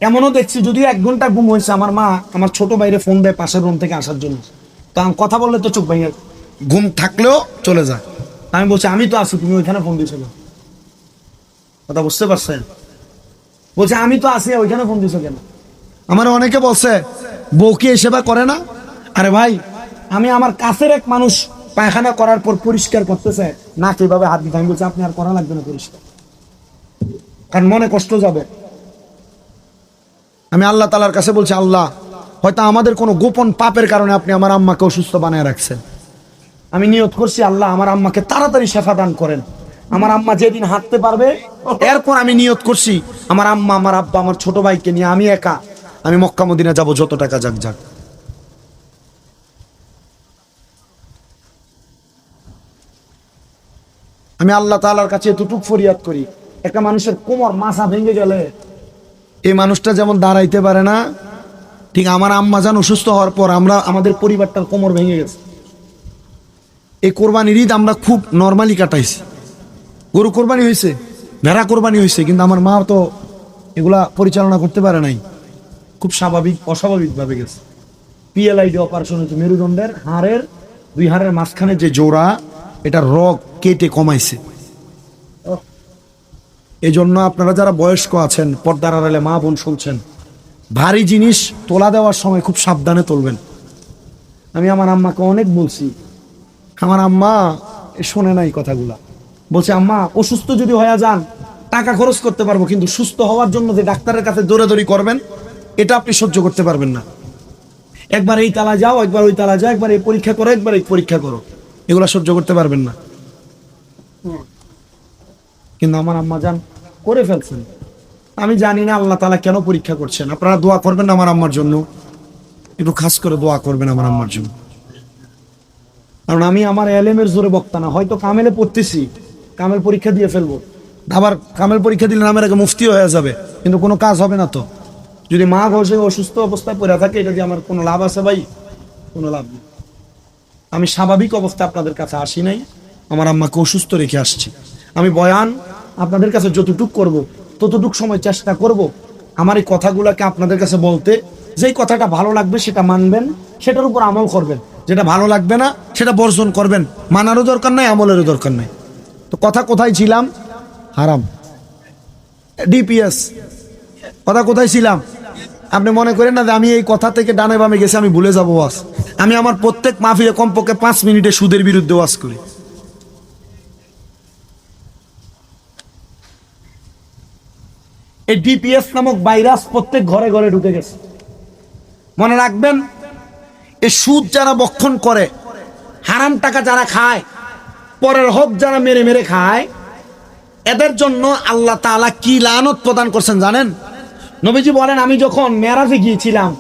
এমনও দেখছি যদিও 1 ঘন্টা ঘুম হয়েছে, আমার মা আমার ছোট ভাইরে ফোন দেয় পাশের রুম থেকে আসার জন্য। তো আমি কথা বললে তো চোখ ভেঙে, ঘুম থাকলেও চলে যায়। আমি বলছি আমি তো আছি, তুমি ওইখানে ফোন দিয়েছো। কথা বুঝতে পারছেন? বলছে আমি তো আছি, ওইখানে ফোন দিছো কেন? আমার অনেকে বলছে বউ কি এই সেবা করে না? আরে ভাই, আমি আমার কাছের এক মানুষ পায়খানা করার পর পরিষ্কার করতেছে না, কিভাবে হাত দিতে, আমি বলছি আপনি আর করা লাগবে না পরিষ্কার, কারণ মনে কষ্ট যাবে। আমি আল্লাহ তাআলার কাছে বলছি, আল্লাহ হয়তো আমাদের কোনো গোপন পাপের কারণে আপনি আমার আম্মাকে অসুস্থ বানায় রাখছেন। আমি নিয়ত করছি আল্লাহ আমার আম্মাকে তাড়াতাড়ি শেফা দান করেন। আমার আম্মা যেদিন হাঁটতে পারবে, এরপর আমি নিয়ত করছি আমার আম্মা, আমার আব্বা, আমার ছোট ভাইকে নিয়ে আমি একা আমি মক্কা মদিনা যাব, যত টাকা যাক যাক। আমি আল্লাহ তাআলার কাছে এতটুকু ফরিয়াদ করি, একটা মানুষের কোমর মাথা ভেঙে গেলে এই মানুষটা যেমন দাঁড়াইতে পারে না, ঠিক আমার আম্মা জান অসুস্থ হওয়ার পর আমাদের পরিবারটার কোমর ভেঙে গেছে। এই কোরবানির ঈদ আমরা খুব নর্মালি কাটাইছি। গরু কোরবানি হয়েছে, ভেড়া কোরবানি হয়েছে, কিন্তু আমার মা তো এগুলা পরিচালনা করতে পারে নাই, খুব অস্বাভাবিকভাবে গেছে। পিএলআইডি অপারেশন হয়েছে, মেরুদণ্ডের হাড়ের 2 হাড়ের মাঝখানে যে জোড়া, এটা রগ কেটে কমাইছে। এই জন্য আপনারা যারা বয়স্ক আছেন, পর্দার আড়ালে মা বোন শুনছেন, ভারী জিনিস তোলা দেওয়ার সময় খুব সাবধানে তুলবেন। আমি আমার আম্মাকে অনেক বলছি, আমার আম্মা শোনে নাই কথাগুলা। বলছে আম্মা অসুস্থ যদি হয়ে যান টাকা খরচ করতে পারবো, কিন্তু সুস্থ হওয়ার জন্য যে ডাক্তারের কাছে দৌড়াদৌড়ি করবেন এটা আপনি সহ্য করতে পারবেন না। একবার এই তালা যাও, একবার ওই তালা যাও, একবার এই পরীক্ষা করো, একবার এই পরীক্ষা করো, এগুলা সহ্য করতে পারবেন না। কিন্তু আমার আম্মা জান করে ফেলছেন। আমি জানি না আল্লাহ তাআলা কেন পরীক্ষা করছেন। আপনারা দোয়া করবেন আমার আম্মার জন্য, একটু খাস করে দোয়া করবেন আমার আম্মার জন্য। কারণ আমি আমার এলেমের জোরে বক্তা না, হয়তো কামেলে পড়তেছি, কামেল পরীক্ষা দিয়ে ফেলবো, আবার কামেল পরীক্ষা দিলে নামের আগে মুফতি হয়ে যাবে, কিন্তু কোনো কাজ হবে না। তো যদি মা ঘষে অসুস্থ অবস্থায় পড়ে থাকে, এটা দিয়ে আমার কোনো লাভ আছে ভাই? কোনো লাভ নেই। আমি স্বাভাবিক অবস্থায় আপনাদের কাছে আসি নাই, আমার আম্মাকে অসুস্থ রেখে আসছি। আমি বয়ান আপনাদের কাছে যতটুক করব, ততটুক সময় চেষ্টা করব আমার এই কথাগুলোকে আপনাদের কাছে বলতে। যেই কথাটা ভালো লাগবে সেটা মানবেন, সেটার উপর আমল করবেন, যেটা ভালো লাগবে না সেটা বর্জন করবেন। মানারও দরকার নাই, আমলেরও দরকার নাই। তো কথা কোথায় ছিলাম? হারাম, ডিপিএস কথা কোথায় ছিলাম? আপনি মনে করেন না যে আমি এই কথা থেকে ডানে বামে গেছি আমি ভুলে যাবো ওয়াজ। আমি আমার প্রত্যেক মাহফিলে কমপক্ষে 5 মিনিটে সুদের বিরুদ্ধে ওয়াজ করি। এই ডিপিএস নামক ভাইরাস প্রত্যেক ঘরে ঘরে ঢুকে গেছে। মনে রাখবেন, এই সুদ যারা বক্ষণ করে, হারাম টাকা যারা খায়, পরের হক যারা মেরে মেরে খায়, এদের জন্য আল্লাহ তাআলা কি লানত প্রদান করছেন জানেন? নবীজি বলেন, আমি যখন মেরাজে গিয়েছিলাম,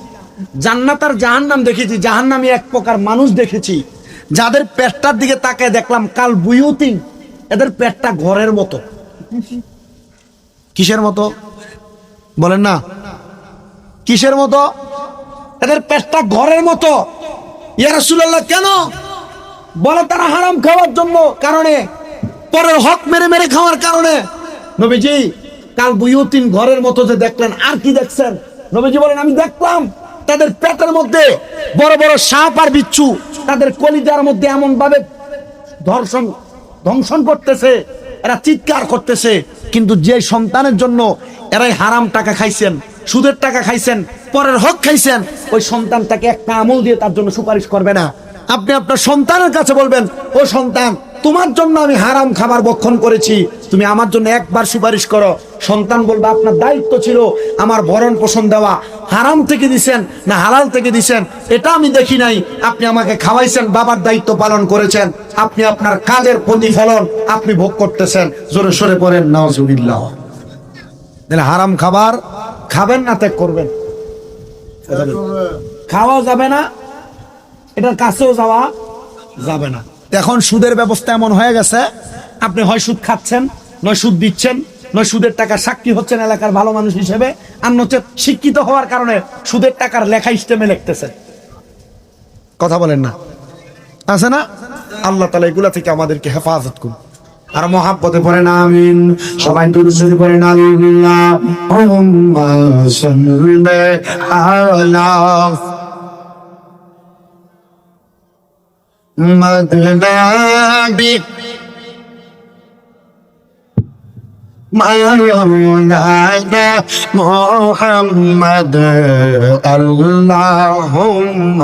জান্নাত আর জাহান্নাম দেখেছি। জাহান্নামী এক প্রকার মানুষ দেখেছি, যাদের পেটটার দিকে তাকায় দেখলাম কাল বুয়ুতিন, এদের পেটটা ঘরের মতো। কিসের মতো বলেন না? কিসের মতো? এদের পেটটা ঘরের মতো। ইয়া রাসূলুল্লাহ, কেন? বলে তারা হারাম খাওয়ার জন্য, কারণে পরের হক মেরে মেরে খাওয়ার কারণে। নবীজি, কাল বুয়ুতিন ঘরের মতো যে দেখলেন, আর কি দেখছেন? নবীজি বলেন, আমি দেখলাম তাদের পেটের মধ্যে বড় বড় সাপ আর বিচ্ছু তাদের কলিজার মধ্যে এমন ভাবে ধ্বংসন করতেছে, এরা চিৎকার করতেছে। কিন্তু যে সন্তানের জন্য এরাই হারাম টাকা খাইছেন, সুদের টাকা খাইছেন, পরের হক খাইছেন, ওই সন্তানটাকে একটা আমল দিয়ে তার জন্য সুপারিশ করবে না। আপনি আপনার সন্তানের কাছে বলবেন, ও সন্তান, তোমার জন্য আমি হারাম খাবার ভক্ষণ করেছি, তুমি আমার জন্য একবার সুপারিশ করো। সন্তান বলবে, আপনার দায়িত্ব ছিল আমার ভরণ পোষণ দেওয়া, হারাম থেকে দিছেন না হালাল থেকে দিছেন এটা আমি দেখি নাই, আপনি আমাকে খাওয়াইছেন, বাবার দায়িত্ব পালন করেছেন, আপনি আপনার কাজের প্রতিফলন আপনি ভোগ করতেছেন। জোরে সরে পড়েন নাউজুবিল্লাহ। তাহলে হারাম খাবার খাবেন না, ত্যাগ করবেন। খাওয়া যাবে না, এটার কাছেও যাওয়া যাবে না। এখন সুদের ব্যবস্থা এমন হয়ে গেছে, আপনি হয় সুদ খাচ্ছেন, নয় সুদ দিচ্ছেন, নয় সুদের টাকা সাক্ষী হচ্ছেন এলাকার ভালো মানুষ হিসেবে, আর হচ্ছে শিক্ষিত হওয়ার কারণে সুদের টাকার লেখা ইস্টেমে লিখতেছে। কথা বলেন না? আছে না? আল্লাহ তাআলা এগুলা থেকে আমাদেরকে হেফাজত করুন। আর মহাব্বতে পড়েন আমিন। সবাই দুরূদ শরীফ পড়েন, আল্লাহুম্মা সাল্লি আলা مذنبي مولانا محمد اللهم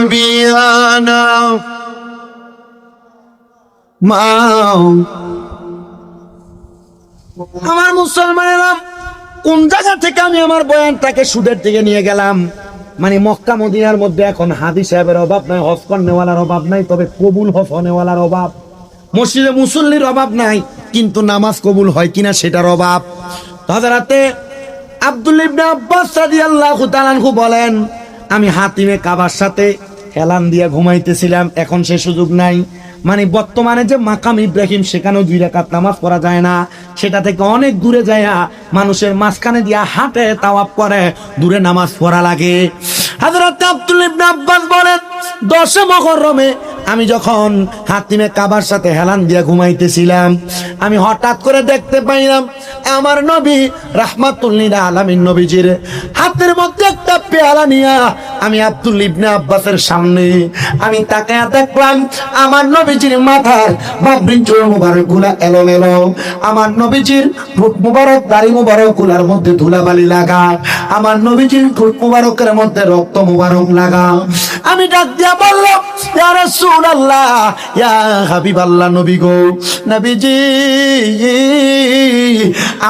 مذنبيانا আমার মুসলমানেরা, কোন জায়গা থেকে আমি আমার বয়ানটাকে সুদের দিকে নিয়ে গেলাম? মানে মক্কা মদিনার মধ্যে এখন হাদি সাহেবের অভাব নাই, হজ করনেওয়ালার অভাব নাই, তবে কবুল হজ হনেওয়ালার অভাব। মসজিদে মুসল্লির অভাব নাই, কিন্তু নামাজ কবুল হয় কিনা সেটার অভাব। হযরতে আব্দুল্লাহ ইবনে আব্বাস রাদিয়াল্লাহু তাআলা আনহু বলেন, আমি হাতিমে কাবার সাথে হেলান দিয়ে ঘুমাইতেছিলাম, এখন সে সুযোগ নাই। মানে বর্তমানে যে মাকাম ইব্রাহিম, সেখানেও 2 রাকাত নামাজ পড়া যায় না, সেটা থেকে অনেক দূরে যায় মানুষের মাঝখানে দিয়া হাঁটে তাওয়াফ করে, দূরে নামাজ পড়া লাগে। হযরত আব্দুল্লাহ ইবনে আব্বাস বলেন, 10 মুহররমে আমি যখন হাতিমে কাবার সাথে হেলান দিয়া ঘুমাইতেছিলাম, আমি হঠাৎ করে দেখতে পাইলাম আমার নবী রাহমাতুল লিল আলামিন নবীজির হাতের মধ্যে একটা পেয়ালা নিয়া আমি আব্দুল্লাহ ইবনে আব্বাসের সামনে আমি তাকায়া দেখলাম আমার নবীজির মাথার বাবরি চুল মুবারক গুলা এলোমেলো, আমার নবীজির ঠোঁট মুবারক দাড়ি মুবারক গুলার মধ্যে ধুলাবালি লাগা, আমার নবীজির ঠোঁট মুবারকের মধ্যে রক্ত মুবারক লাগা। আমি ডাক দিয়া বললাম, ইয়া রাসূলুল্লাহ, ইয়া হাবিবাল্লাহ, নবী গো, নবীজি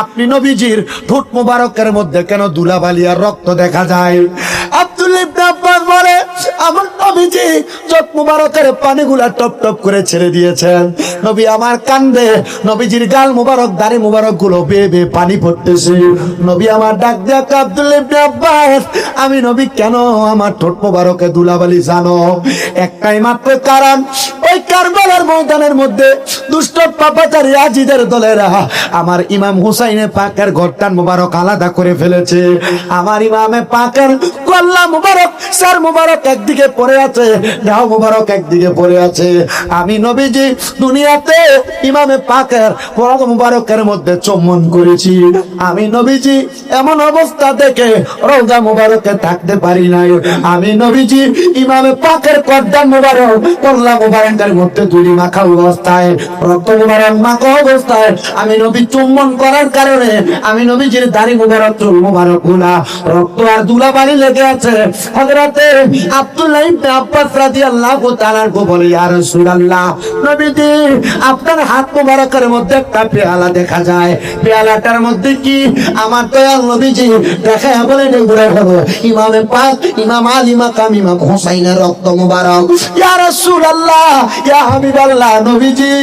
আপনি নবীজির ঠোঁট মুবারকের মধ্যে কেন ধুলাবালি আর রক্ত দেখা যায়? আব্দুল্লাহ ইবনে আব্বাস বলে, আমার নবীজি চোখ মুবারকের পানিগুলা টপ টপ করে ছেড়ে দিয়েছেন। নবী আমার কান্দে, নবীজির গাল মুবারক দাড়ি মুবারক গুলো বেয়ে বেয়ে পানি পড়তেছে। নবী আমার ডাক দিয়া আব্দুল্লাহ ইবনে আব্বাস, আমি নবী কেন আমার ঠোঁট মুবারকে ধুলাবালি জানো? একটাই মাত্র কারণ, ওই কারবালার ময়দানের মধ্যে দুষ্ট পাপাচারী আজিদের দলেরা আমার ইমাম হুসাইনে পাকের গর্দান মুবারক আলাদা করে ফেলেছে। আমার ইমামে পাকের কল্লা মুবারক সার মুবারক একদিকে পড়ে আছে, দেহ মুবারক একদিকে পড়ে আছে। আমি নবীজি দুনিয়াতে ইমামে পাকের পরগ মুবারকের মধ্যে চুম্বন করেছি। আমি নবীজি এমন অবস্থা দেখে রওজা মুবারকে থাকতে পারি নাই। আমি নবীজি ইমামে পাকের গর্দান মুবারক কল্লা মুবারকের মধ্যে ধুলি মাখা অবস্থায়, রক্ত মুবারক মাখা অবস্থায় আমি নবী চুম্বন করার কারণে আমি নবীজির দাড়ি মুবারক চুল মুবারক গুলা রক্ত আর ধুলাবালি লেগে আছে। হযরতে আব্দুল্লাহ ইবনে আব্বাস রাদিয়াল্লাহু তাআলা বলে, ইয়া রাসূলুল্লাহ, নবীজি আপনার হাত মুবারকের মধ্যে একটা পেয়ালা দেখা যায়, পেয়ালাটার মধ্যে কি? আমার দয়াল নবীজি দেখা বলে ঘুরে হলো ইমামে পাক ইমাম আলী মাকাম ইমাম হুসাইনের রক্ত মুবারক। ইয়া রাসূলুল্লাহ, ইয়া হাবিবাল্লাহ, নবীজি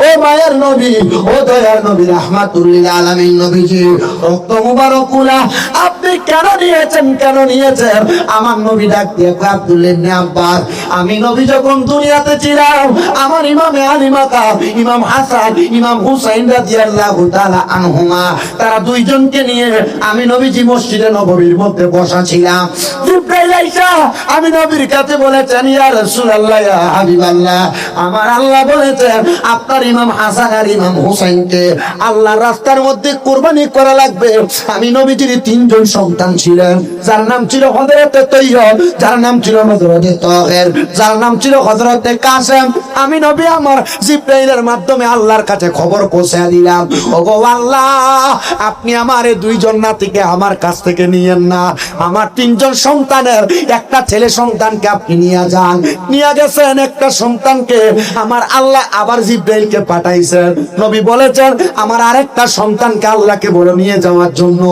ও মায়ের নবী, ও দয়ার নবী, রাহমাতুল লিল আলামিন নবীজি, রক্ত মুবারক গুলা আপনি কেন নিয়েছেন, কেন নিয়েছেন? আমার নবী ডাক দিয়ে আব্দুল্লাহ ইবনে আব্বাস, আমি নবী যখন দুনিয়াতে ছিলাম আমার ইমামে আলী মাকাম ইমাম হাসান ইমাম হুসাইন রাদিয়াল্লাহু তাআলা আনহুমা, তারা দুইজনকে নিয়ে আমি নবীজি মসজিদে নববীর মধ্যে বসা ছিলাম। জিবরাইল আইসা আমি নবীর কাছে বলেছেন, ইয়া রাসূলুল্লাহ, ইয়া হাবিবাল্লাহ, আমার আল্লাহ বলেছেন আপনার ইমাম হাসান আর ইমাম হুসাইনকে আল্লাহর রাস্তার মধ্যে কুরবানি করা লাগবে। আমি নবীজির তিনজন সন্তান ছিলেন, যার নাম ছিল হযরতে তৈয়ব, যার নাম ছিল হযরতে তাহের, যার নাম ছিল হযরতে কাসেম। আমি নবী আমার জিবরাইলের মাধ্যমে আল্লাহর কাছে খবর পৌঁছে দিলাম, ওগো আল্লাহ, আপনি আমার এই দুইজন নাতিকে আমার কাছ থেকে নিয়েন না, আমার তিনজন সন্তানের একটা ছেলে সন্তানকে আপনি নিয়ে যান। নিয়ে গেছেন একটা সন্তানকে, আমার আল্লাহ আবার জিবরাইলকে পাঠাইছেন। নবী বলেছেন আমার আরেকটা সন্তানকে আল্লাহকে বলে নিয়ে যাওয়ার জন্য।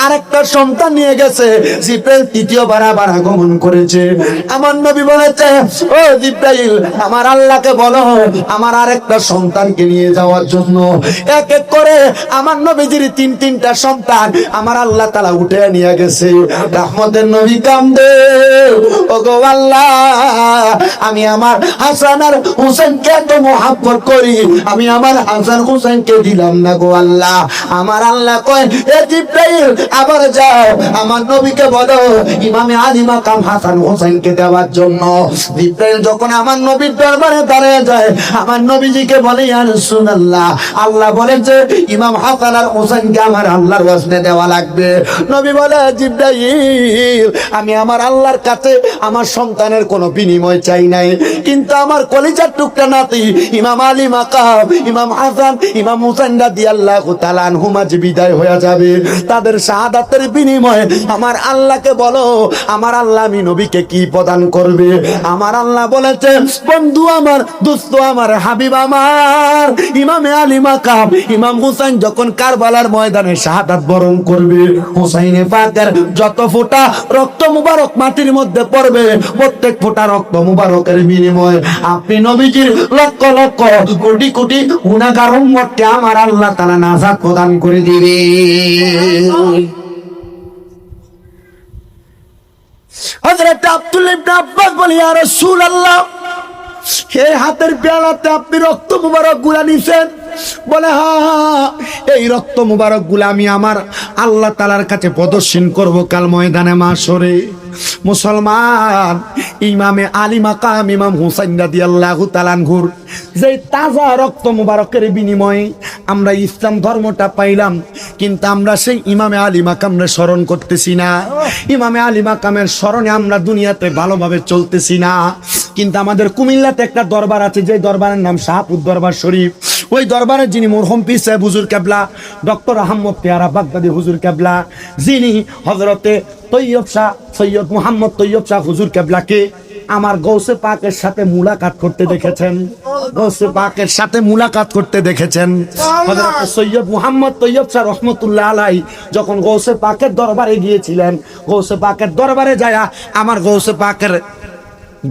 আরেকটা সন্তান নিয়ে গেছে, জিবরাইল তৃতীয়বার আবার আগমন করেছে। আমার নবী বলেছে, ও জিবরাইল, আমার আল্লাহকে বলো আমার আরেকটা সন্তানকে নিয়ে যাওয়ার জন্য। এক এক করে আমার নবীজির তিনটা সন্তান আমার আল্লাহ তাআলা উঠে নিয়ে গেছে। রহমতের নবী কান্দে, ওগো আল্লাহ, আমি আমার হাসান আর হুসাইনকে এত মহব্বত করি, আমি আমার হাসান হুসাইনকে দিলাম না গো আল্লাহ। আমার আল্লাহ কয়, এ জিবরাইল, আবার যাও আমার নবীকে বলো ইমামে আলী মাকাম হাসান হুসাইনকে দেওয়ার জন্য। জিবরাইল যখন আমার নবীর দরবারে দাঁড়িয়ে যায়, আমার নবীজিকে বলে, ইয়া রাসূলুল্লাহ, আল্লাহ বলেছে ইমাম হাসান আর হুসাইনকে আমার আল্লাহর ওয়াজনে দেওয়া লাগবে। নবী বলে, জিবরাইল, আমি আমার আল্লাহর কাছে আমার সন্তানের কোনো বিনিময় চাই নাই, কিন্তু আমার কলিজার টুকরা নাতি ইমাম আলী মাকাম ইমাম হাসান ইমাম হুসাইন রাদিয়াল্লাহু তাআলা আনহুমা যে বিদায় হয়ে যাবে, তাদের শাহাদাতের বিনিময়ে আমার আল্লাহকে বলো আমার আল্লাহ আমি নবীকে কি প্রদান করবে। আমার আল্লাহ বলেছে, বন্ধু আমার, দোস্ত আমার, হাবিব আমার, ইমামে আলী মাকাম ইমাম হুসাইন যখন কারবালার ময়দানে শাহাদাত বরণ করবে, হুসাইনে পাকের যত ফোঁটা রক্ত মুবারক মাটির মধ্যে পড়বে, প্রত্যেক ফোঁটা রক্ত মুবারকের বিনিময়ে আপনি নবীজির লক্ষ লক্ষ কোটি কোটি গুনাহগার উম্মতকে আমার আল্লাহ তাআলা নাজাত প্রদান করে দিবে। হযরত আব্দুল্লাহ ইবনে আব্বাস বলে, ইয়া রাসূলুল্লাহ, এই হাতের পেয়ালাতে আপনি রক্ত মুবারক গুলা নিছেন? বলে, হ্যাঁ, এই রক্ত মুবারক গুলা আমি আমার আল্লাহ তাআলার কাছে প্রদর্শন করব কাল ময়দানে মাশরে। মুসলমান, ইমামে আলী মাকাম ইমাম হুসাইন রাদিয়াল্লাহু তাআলা আনহুর যে তাজা রক্ত মুবারকের বিনিময়ে আমরা ইসলাম ধর্মটা পাইলাম, কিন্তু আমরা সেই ইমামে আলী মাকামরে স্মরণ করতেছি না। ইমামে আলী মাকামের স্মরণে আমরা দুনিয়াতে ভালোভাবে চলতেছি না। কিন্তু আমাদের কুমিল্লাতে একটা দরবার আছে, যে দরবারের নাম শাহপুর দরবার শরীফ। ওই দরবারে যিনি মরহুম পীর সাহেব হুজুর কেবলা ডক্টর আহমদ পেয়ারা বাগদাদি হুজুর কেবলা, যিনি হযরতে তৈয়ব শাহ সৈয়দ মুহাম্মদ তৈয়ব শাহ হুজুর কেবলাকে আমার গৌসে পাকের সাথে মুলাকাত করতে দেখেছেন, গৌসে পাকের সাথে মুলাকাত করতে দেখেছেন। হযরত সৈয়দ মুহাম্মদ তৈয়ব শাহ রহমতুল্লাহ আলাই যখন গৌসে পাকের দরবারে গিয়েছিলেন, গৌসে পাকের দরবারে যায় আমার গৌসে পাকের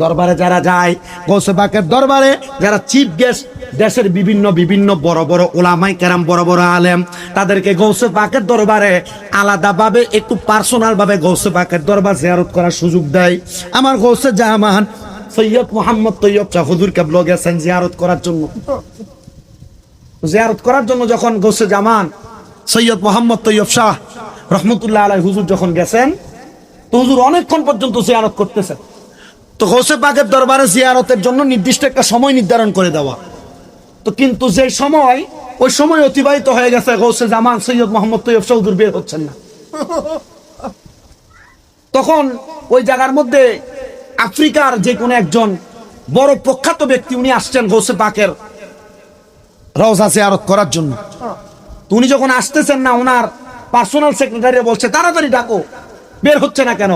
দরবারে যারা যায়, গৌসে পাকের দরবারে যারা চিফ গেস্ট, দেশের বিভিন্ন বিভিন্ন বড় বড় ওলামায়ে কেরাম, বড় বড় আলেম, তাদেরকে গৌসে পাকের দরবারে আলাদাভাবে একটু পার্সোনাল ভাবে গৌসে পাকের দরবার জিয়ারত করার সুযোগ দেয়। আমার গৌসে জামান সৈয়দ মোহাম্মদ তৈয়ব শাহ হুজুর কেবলা গেছেন জিয়ারত করার জন্য। জিয়ারত করার জন্য যখন গৌসে জামান সৈয়দ মোহাম্মদ তৈয়ব শাহ রহমতুল্লাহ আলাইহি হুজুর যখন গেছেন, তো হুজুর অনেকক্ষণ পর্যন্ত জিয়ারত করতেছেন। তো গৌসে পাকের দরবারে জিয়ারতের জন্য নির্দিষ্ট একটা সময় নির্ধারণ করে দেওয়া। তো কিন্তু যে সময়, ওই সময় অতিবাহিত হয়ে গেছে, গৌসে জামান সৈয়দ মোহাম্মদ তৈয়ব শাহ হুজুর বের হচ্ছেন না। তখন ওই জায়গার মধ্যে আফ্রিকার যে কোনো একজন বড় প্রখ্যাত ব্যক্তি উনি আসছেন গৌসে পাকের রওজা জিয়ারত করার জন্য। তো উনি যখন আসতেছেন না, ওনার পার্সোনাল সেক্রেটারি বলছে তাড়াতাড়ি ডাকো, বের হচ্ছে না কেন?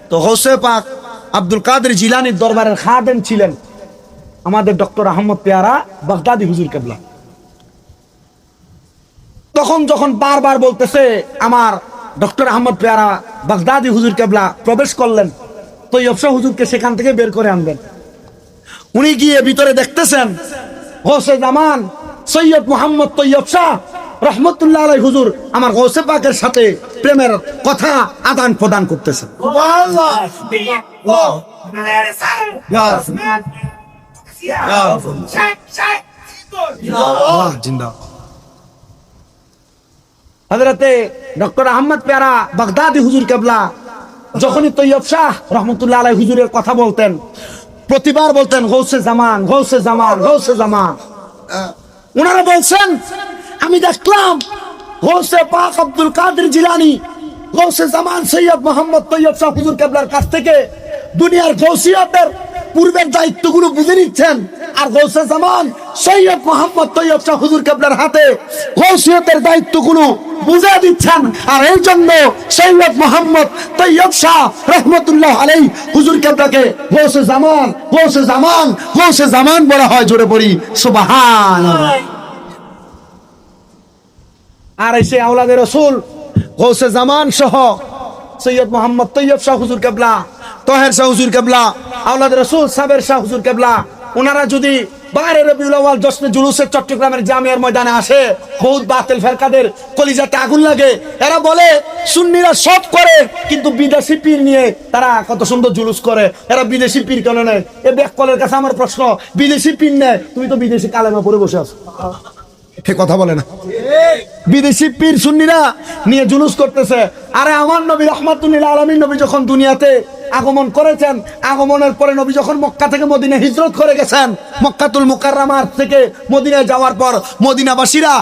তো গৌসে পাক আব্দুল কাদের জিলানীর দরবারের খাদেম ছিলেন আমাদের ডক্টর আহমদ পেয়ারা বাগদাদি হুজুর কেবলা। তখন যখন বারবার বলতেছে আমার ডক্টর আহমদ পেয়ারা বাগদাদি হুজুর কেবলা প্রবেশ করলেন, তৈয়ব শাহ হুজুরকে সেখান থেকে বের করে আনবেন। উনি গিয়ে ভিতরে দেখতেছেন গৌসে জামান সৈয়দ মোহাম্মদ তৈয়ব শাহ রহমতুল্লাহ আলাইহি হুজুর আমার গৌসে পাকের সাথে প্রেমের কথা আদান প্রদান করতেছেন। হযরতে ডক্টর আহমদ পেয়ারা বাগদাদি হুজুর কেবলা যখনই তৈয়ব শাহ রহমতুল্লাহ আলাইহি হুজুরের কথা বলতেন, প্রতিবার বলতেন গৌসে জামান, গৌসে জামান, গৌসে জামান। ওনারা বলছেন আমি দেখলাম গৌসে পাক আব্দুল কাদের জিলানী গৌসে জামান সৈয়দ মোহাম্মদ তৈয়ব শাহ হুজুর কেবলার কাছ থেকে দুনিয়ার গৌসিয়তের পূর্বের দায়িত্বগুলো বুঝে নিচ্ছেন, আর গৌসে জামান সৈয়দ মোহাম্মদ তৈয়ব শাহ হুজুর কেবলার হাতে গৌসিয়তের দায়িত্বগুলো বুঝে দিচ্ছেন। আর এই জন্য সৈয়দ মোহাম্মদ তৈয়ব শাহ রহমতুল্লাহ আলাইহি হুজুর কেবলাকে গৌসে জামান, গৌসে জামান, গৌসে জামান বলা হয়। জোরে পড়ি সুবহানাল্লাহ। আর এসে আওলাদে রসুল গৌসে জামান সহ সৈয়দ মোহাম্মদ তৈয়ব শাহ হুজুর কেবলা, তহের শাহ হুজুর কেবলা, আওলাদে রসুল সাবের শাহ হুজুর কেবলা, ওনারা যদি 12 রবিউল আউয়াল জশ্নে জুলুসে চট্টগ্রামের জামিয়ার ময়দানে আসে, বহুত বাতিল ফেরকাদের কলিজাতে আগুন লাগে। এরা বলে সুন্নিরা সব করে, কিন্তু বিদেশি পীর নিয়ে তারা কত সুন্দর জুলুস করে। এরা বিদেশি পীর কেন নেয়? এ বেককলের কাছে আমার প্রশ্ন, বিদেশি পীর নেয়, তুমি তো বিদেশি কালেমা পড়ে বসে আছো, সে কথা বলে না। বিদেশি পীর সুন্নিরা নিয়ে জুলুস করতেছে। আরে আমার নবী রহমাতুল্লিল আলামিন নবী যখন দুনিয়াতে আগমন করেছেন, আগমনের পরে নবী যখন মক্কা থেকে মদিনা হিজরত করে গেছেন, মক্কাতুল মুকাররমার থেকে মদিনায় যাওয়ার পর মদিনাবাসীরা